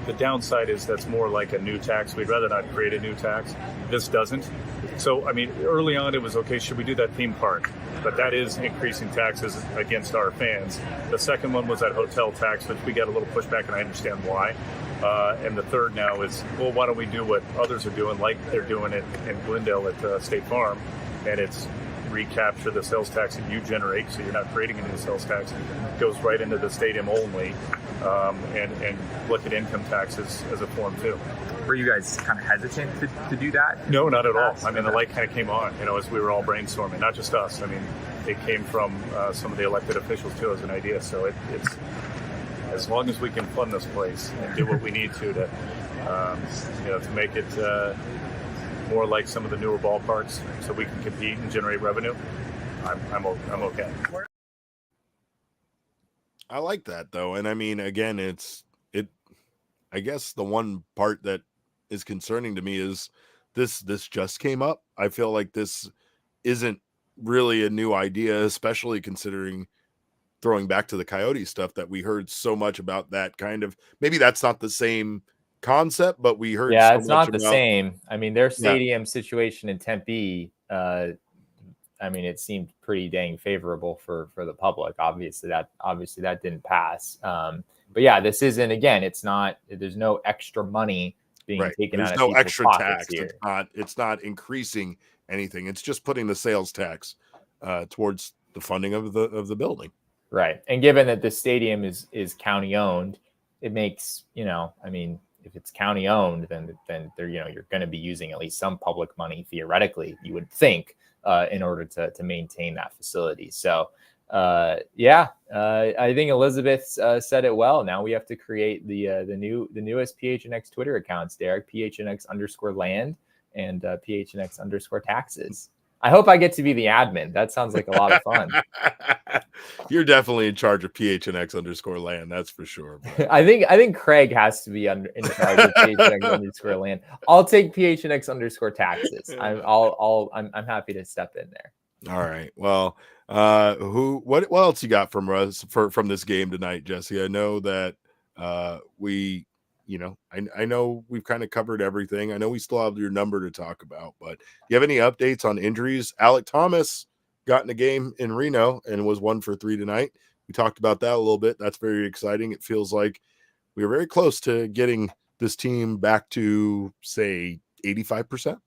The downside is that's more like a new tax. We'd rather not create a new tax. This doesn't. So, I mean, early on it was, okay, should we do that theme park? But that is increasing taxes against our fans. The second one was that hotel tax, which we got a little pushback, and I understand why. And the third now is, well, why don't we do what others are doing, like they're doing it in Glendale at State Farm, and it's recapture the sales tax that you generate, so you're not creating a new sales tax. It goes right into the stadium only, and look at income taxes as a form too. Were you guys kind of hesitant to do that? No, not at all. I mean, the light kind of came on, you know, as we were all brainstorming, not just us. I mean, it came from some of the elected officials too as an idea. So it's as long as we can fund this place and do what we need to you know, to make it more like some of the newer ballparks, so we can compete and generate revenue, I'm okay. I like that, though. And I mean, again, I guess the one part that is concerning to me is this just came up. I feel like this isn't really a new idea, especially considering, throwing back to the Coyote stuff, that we heard so much about. That kind of, maybe that's not the same concept, but we heard it's not the same. I mean, their stadium situation in Tempe, I mean, it seemed pretty dang favorable for the public. Obviously that didn't pass. But yeah, this isn't, again, there's no extra money being taken out of people's extra pockets tax here. It's not increasing anything. It's just putting the sales tax towards the funding of the building. Right. And given that the stadium is county owned, it makes, you know, I mean, if it's county owned, then they're, you know, you're going to be using at least some public money, theoretically, you would think, in order to maintain that facility. So I think Elizabeth said it well. Now we have to create the newest PHNX Twitter accounts, Derrick, PHNX_land and PHNX_taxes. I hope I get to be the admin. That sounds like a lot of fun. You're definitely in charge of PHNX_land. That's for sure. I think Craig has to be in charge of PHNX_land. I'll take PHNX_taxes. I'm happy to step in there. All right. Well, what else you got from us from this game tonight, Jesse? I know that we I know we've kind of covered everything. I know we still have your number to talk about, but do you have any updates on injuries? Alek Thomas got in a game in Reno and was 1 for 3 tonight. We talked about that a little bit. That's very exciting. It feels like we were very close to getting this team back to, say, 85%.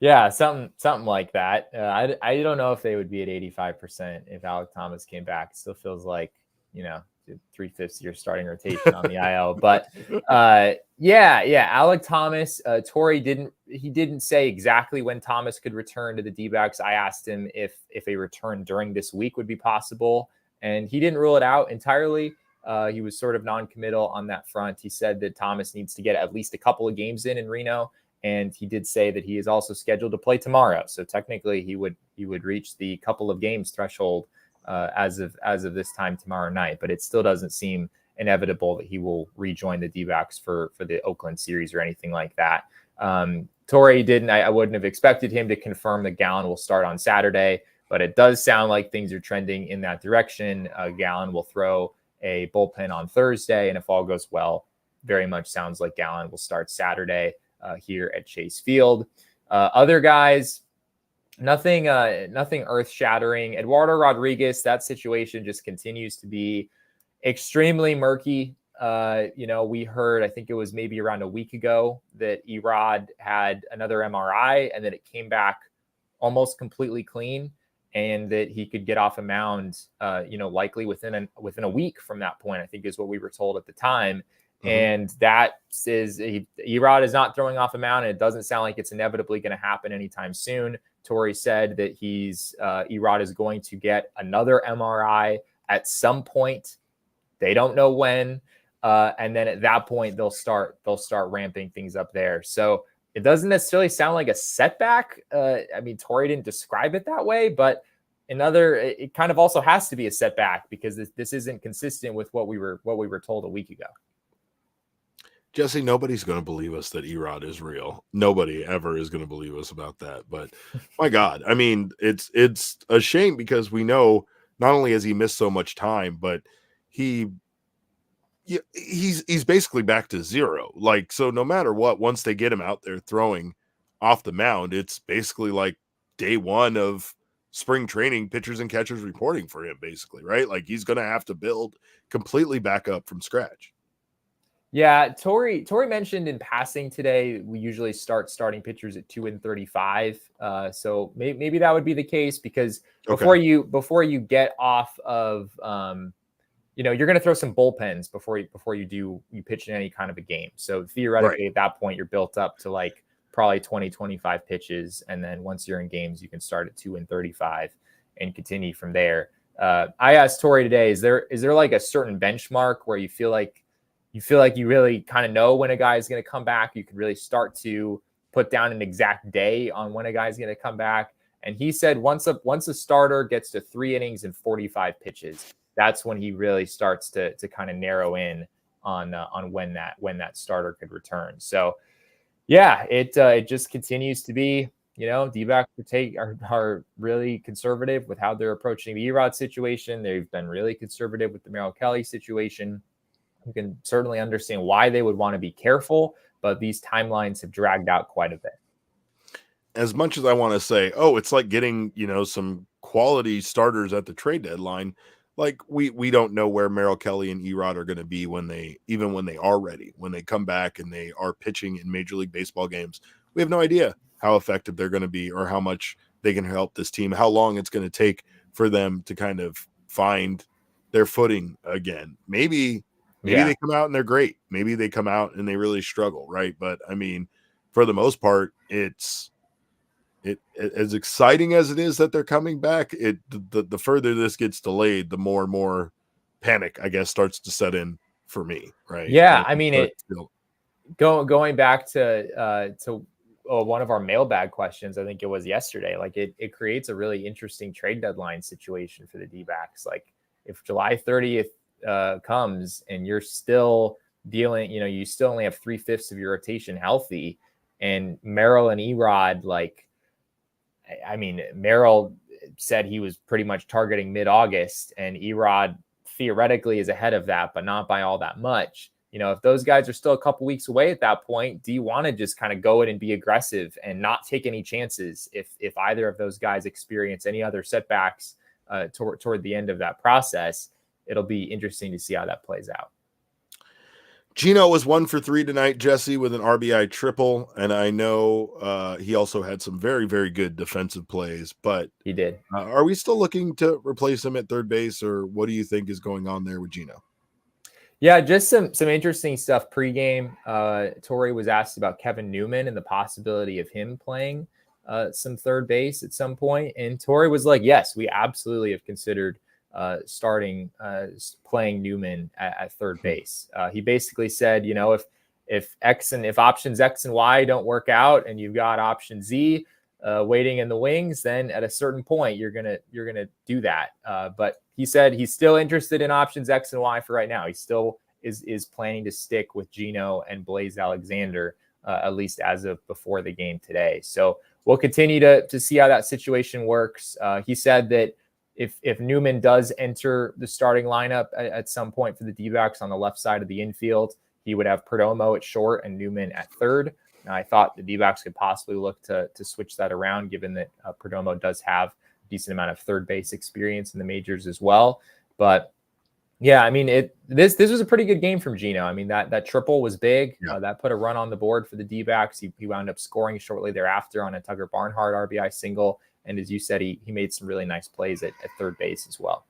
Yeah, something like that. I don't know if they would be at 85% if Alek Thomas came back. It still feels like, 3/5 of your starting rotation on the IL. But Alek Thomas, Torey didn't say exactly when Thomas could return to the D-backs. I asked him if a return during this week would be possible, and he didn't rule it out entirely. He was sort of non-committal on that front. He said that Thomas needs to get at least a couple of games in Reno. And he did say that he is also scheduled to play tomorrow. So technically he would reach the couple of games threshold as of this time tomorrow night. But it still doesn't seem inevitable that he will rejoin the D-backs for the Oakland series or anything like that. Torey didn't. I wouldn't have expected him to confirm that Gallen will start on Saturday. But it does sound like things are trending in that direction. Gallen will throw a bullpen on Thursday. And if all goes well, very much sounds like Gallen will start Saturday here at Chase Field. Other guys, nothing earth-shattering. Eduardo Rodriguez, that situation just continues to be extremely murky. We heard, I think it was maybe around a week ago, that Erod had another MRI and that it came back almost completely clean, and that he could get off a mound, likely within a week from that point, I think is what we were told at the time. And that is Erod is not throwing off a mound, and it doesn't sound like it's inevitably going to happen anytime soon. Torey said that Erod is going to get another MRI at some point. They don't know when, and then at that point they'll start ramping things up there. So it doesn't necessarily sound like a setback. Torey didn't describe it that way, but it kind of also has to be a setback because this isn't consistent with what we were told a week ago. Jesse, nobody's going to believe us that Erod is real. Nobody ever is going to believe us about that. But my God, it's a shame because we know not only has he missed so much time, but he's basically back to zero. Like, so no matter what, once they get him out there throwing off the mound, it's basically like day one of spring training, pitchers and catchers reporting for him, basically, right? Like he's going to have to build completely back up from scratch. Yeah, Torey mentioned in passing today, we usually starting pitchers at 2 and 35. So maybe that would be the case because before you get off of, you're going to throw some bullpens before you pitch in any kind of a game. So theoretically, At that point, you're built up to like probably 20, 25 pitches. And then once you're in games, you can start at 2 and 35 and continue from there. I asked Torey today, is there like a certain benchmark where you feel like you really kind of know when a guy is going to come back? You could really start to put down an exact day on when a guy's going to come back. And he said once a starter gets to 3 innings and 45 pitches, that's when he really starts to kind of narrow in on when that starter could return. So yeah, it just continues to be, D-backs are really conservative with how they're approaching the Erod situation. They've been really conservative with the Merrill Kelly situation. You can certainly understand why they would want to be careful, but these timelines have dragged out quite a bit. As much as I want to say, it's like getting, some quality starters at the trade deadline. Like we don't know where Merrill Kelly and Erod are going to be when they are ready, when they come back and they are pitching in Major League Baseball games. We have no idea how effective they're going to be or how much they can help this team, how long it's going to take for them to kind of find their footing again. Maybe they come out and they're great. Maybe they come out and they really struggle, right? But for the most part, it's as exciting as it is that they're coming back. The further this gets delayed, the more and more panic, I guess, starts to set in for me, right? Yeah, going back to one of our mailbag questions, I think it was yesterday. Like it creates a really interesting trade deadline situation for the D-backs. Like if July 30th. Comes and you're still dealing, you still only have 3/5 of your rotation healthy, and Merrill and Erod, Merrill said he was pretty much targeting mid-August, and Erod theoretically is ahead of that, but not by all that much. if those guys are still a couple weeks away at that point, do you want to just kind of go in and be aggressive and not take any chances if either of those guys experience any other setbacks toward the end of that process? It'll be interesting to see how that plays out. Gino was 1 for 3 tonight, Jesse, with an RBI triple. And I know he also had some very, very good defensive plays, but he did. Are we still looking to replace him at third base, or what do you think is going on there with Gino? Yeah, just some interesting stuff pregame. Torey was asked about Kevin Newman and the possibility of him playing some third base at some point. And Torey was like, yes, we absolutely have considered playing Newman at third base. He basically said, if options X and Y don't work out and you've got option Z waiting in the wings, then at a certain point you're gonna do that. But he said he's still interested in options X and Y for right now. He still is planning to stick with Gino and Blaze Alexander, at least as of before the game today. So we'll continue to see how that situation works. He said that if Newman does enter the starting lineup at some point for the D-backs on the left side of the infield, he would have Perdomo at short and Newman at third. Now, I thought the D-backs could possibly look to switch that around, given that Perdomo does have a decent amount of third base experience in the majors as well. But yeah, I mean, this was a pretty good game from Gino. I mean, that triple was big. Yeah. That put a run on the board for the D-backs. He wound up scoring shortly thereafter on a Tucker Barnhart RBI single. And as you said, he made some really nice plays at third base as well.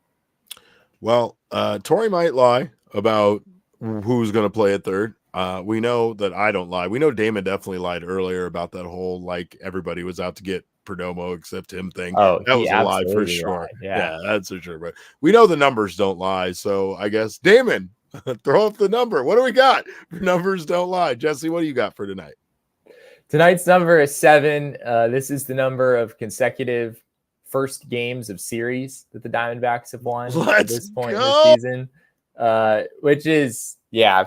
Well, Torey might lie about who's going to play at third. We know that I don't lie. We know Damon definitely lied earlier about that whole, like, everybody was out to get Perdomo except him thing. Oh, that was a lie for sure. Lied. Yeah, that's for sure. But we know the numbers don't lie. So I guess, Damon, throw up the number. What do we got? Numbers don't lie. Jesse, what do you got for tonight? Tonight's number is 7. This is the number of consecutive first games of series that the Diamondbacks have won at this point in the season, which is,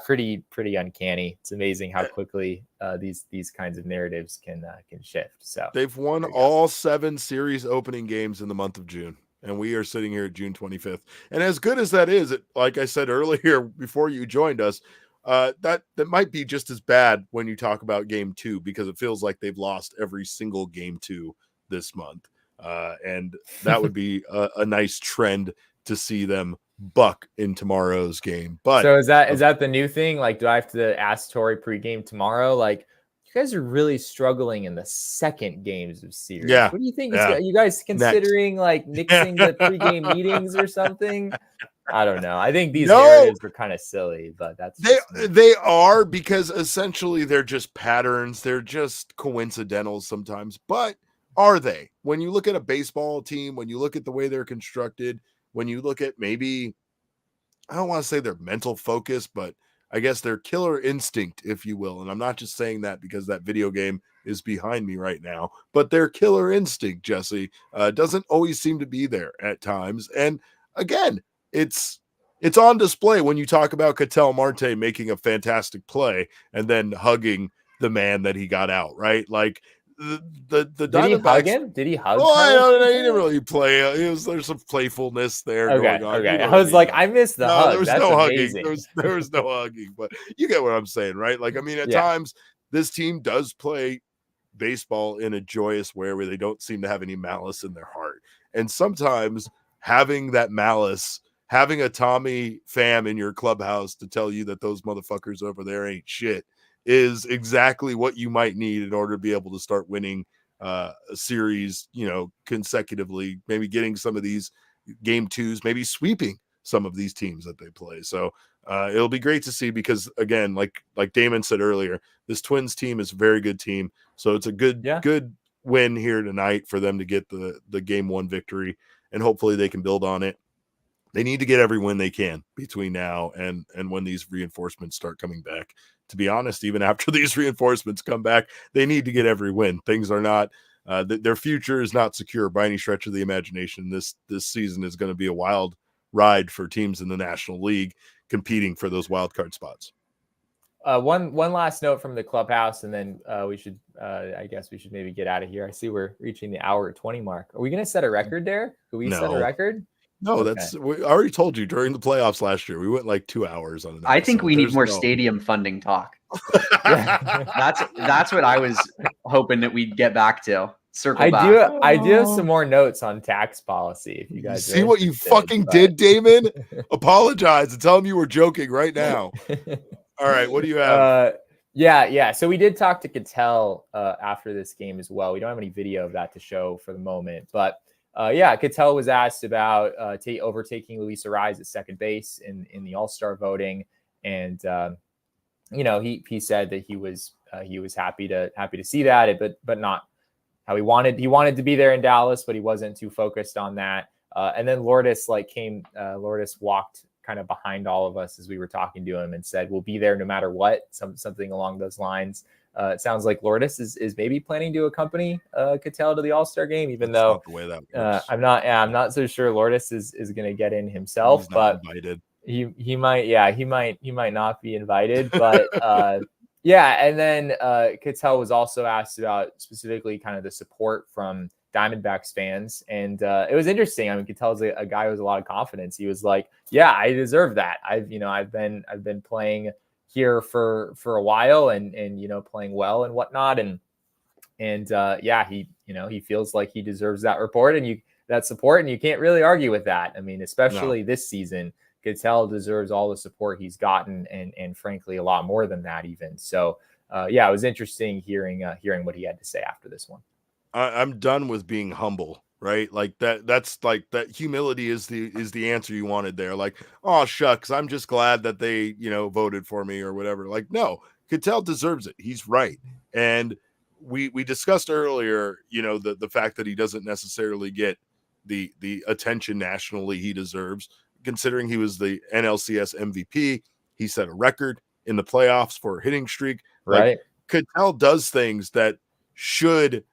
pretty uncanny. It's amazing how quickly these kinds of narratives can shift. So they've won all 7 series opening games in the month of June, and we are sitting here at June 25th. And as good as that is, like I said earlier before you joined us, that might be just as bad when you talk about game 2, because it feels like they've lost every single game 2 this month. And that would be a nice trend to see them buck in tomorrow's game. But so is that the new thing? Like, do I have to ask Torey pregame tomorrow? Like, you guys are really struggling in the second games of series. Yeah. What do you think? Are you guys considering like nixing the pregame meetings or something? I don't know. I think these narratives are kind of silly, but they are, because essentially they're just patterns. They're just coincidental sometimes. But are they? When you look at a baseball team, when you look at the way they're constructed, when you look at maybe, I don't want to say their mental focus, but I guess their killer instinct, if you will. And I'm not just saying that because that video game is behind me right now, but their killer instinct, Jesse, doesn't always seem to be there at times. And again, it's on display when you talk about Ketel Marte making a fantastic play and then hugging the man that he got out, right? Like the Did he hug him? Did he hug? Oh, I don't know. He didn't really play. There's some playfulness there going on. Okay. I was like, I missed the hug. There was That's no amazing. hugging. There was no hugging, but you get what I'm saying, right? Like, I mean, at times this team does play baseball in a joyous way where they don't seem to have any malice in their heart. And sometimes having that malice, having a Tommy Pham in your clubhouse to tell you that those motherfuckers over there ain't shit, is exactly what you might need in order to be able to start winning a series, consecutively, maybe getting some of these game 2s, maybe sweeping some of these teams that they play. So it'll be great to see, because again, like Damon said earlier, this Twins team is a very good team. So it's a good win here tonight for them to get the game 1 victory, and hopefully they can build on it. They need to get every win they can between now and when these reinforcements start coming back. To be honest, even after these reinforcements come back, they need to get every win. Things are not their future is not secure by any stretch of the imagination. This season is going to be a wild ride for teams in the National League competing for those wild card spots. One last note from the clubhouse, and then we should I guess we should maybe get out of here. I see we're reaching the hour 20 mark. Are we going to set a record there? Could we set a record? No, Okay. I already told you during the playoffs last year, we went like 2 hours on it. I think we need more stadium funding talk. Yeah. That's what I was hoping that we'd get back to. Circle I back. do have some more notes on tax policy. If you guys see are what you interested, fucking but- did, Damon. Apologize and tell him you were joking right now. All right, what do you have? Yeah. So we did talk to Ketel after this game as well. We don't have any video of that to show for the moment, but Ketel was asked about overtaking Luis Arraez at second base in the All-Star voting, and he said that he was happy to see that, but not how he wanted. He wanted to be there in Dallas, but he wasn't too focused on that. And then Lourdes Lourdes walked kind of behind all of us as we were talking to him and said, "We'll be there no matter what," something along those lines. It sounds like Lourdes is maybe planning to accompany Ketel to the All-Star game, even That's though not the way that works. I'm not so sure Lourdes is going to get in himself, He's not but invited. he might not be invited, but and then Ketel was also asked about specifically kind of the support from Diamondbacks fans, and it was interesting. I mean, Ketel's a guy with a lot of confidence. He was like, "Yeah, I deserve that. I've been playing here for a while and playing well and whatnot, and he feels like he deserves that support, and you can't really argue with that. I mean, especially this season, Ketel deserves all the support he's gotten, and frankly, a lot more than that even. So, it was interesting hearing what he had to say after this one. I'm done with being humble, right? Like that's like that humility is the answer you wanted there. Like, oh shucks, I'm just glad that they, voted for me or whatever. Like, no, Ketel deserves it. He's right. And we discussed earlier, the fact that he doesn't necessarily get the attention nationally he deserves, considering he was the NLCS MVP. He set a record in the playoffs for a hitting streak. Right. Like, Ketel does things that should,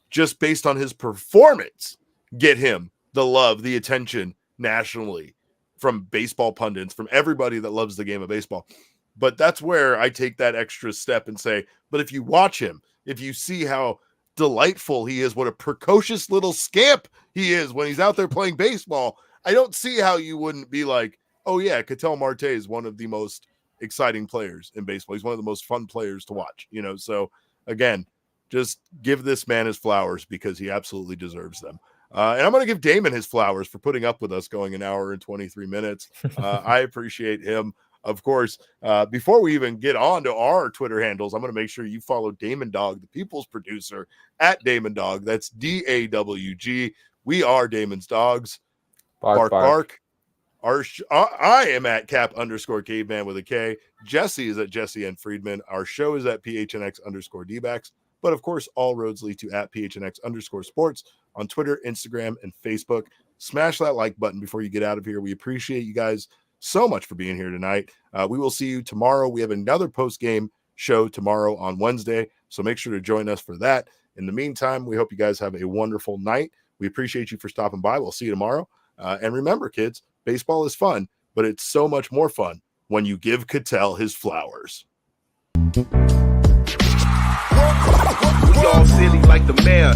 just based on his performance, get him the love, the attention nationally from baseball pundits, from everybody that loves the game of baseball. But that's where I take that extra step and say, but if you watch him, if you see how delightful he is, what a precocious little scamp he is when he's out there playing baseball, I don't see how you wouldn't be like, oh yeah, Ketel Marte is one of the most exciting players in baseball. He's one of the most fun players to watch, So again, just give this man his flowers because he absolutely deserves them. And I'm going to give Damon his flowers for putting up with us going an hour and 23 minutes. I appreciate him. Of course, before we even get on to our Twitter handles, I'm going to make sure you follow Damon Dog, the people's producer, at Damon Dog. That's DAWG. We are Damon's Dogs. Bark. I am at Cap_Caveman with a K. Jesse is at Jesse and Friedman. Our show is at PHNX_DBacks. But of course, all roads lead to at PHNX_sports on Twitter, Instagram, and Facebook. Smash that like button before you get out of here. We appreciate you guys so much for being here tonight. We will see you tomorrow. We have another post-game show tomorrow on Wednesday, so make sure to join us for that. In the meantime, we hope you guys have a wonderful night. We appreciate you for stopping by. We'll see you tomorrow. And remember, kids, baseball is fun, but it's so much more fun when you give Ketel his flowers. We all silly like the mayor.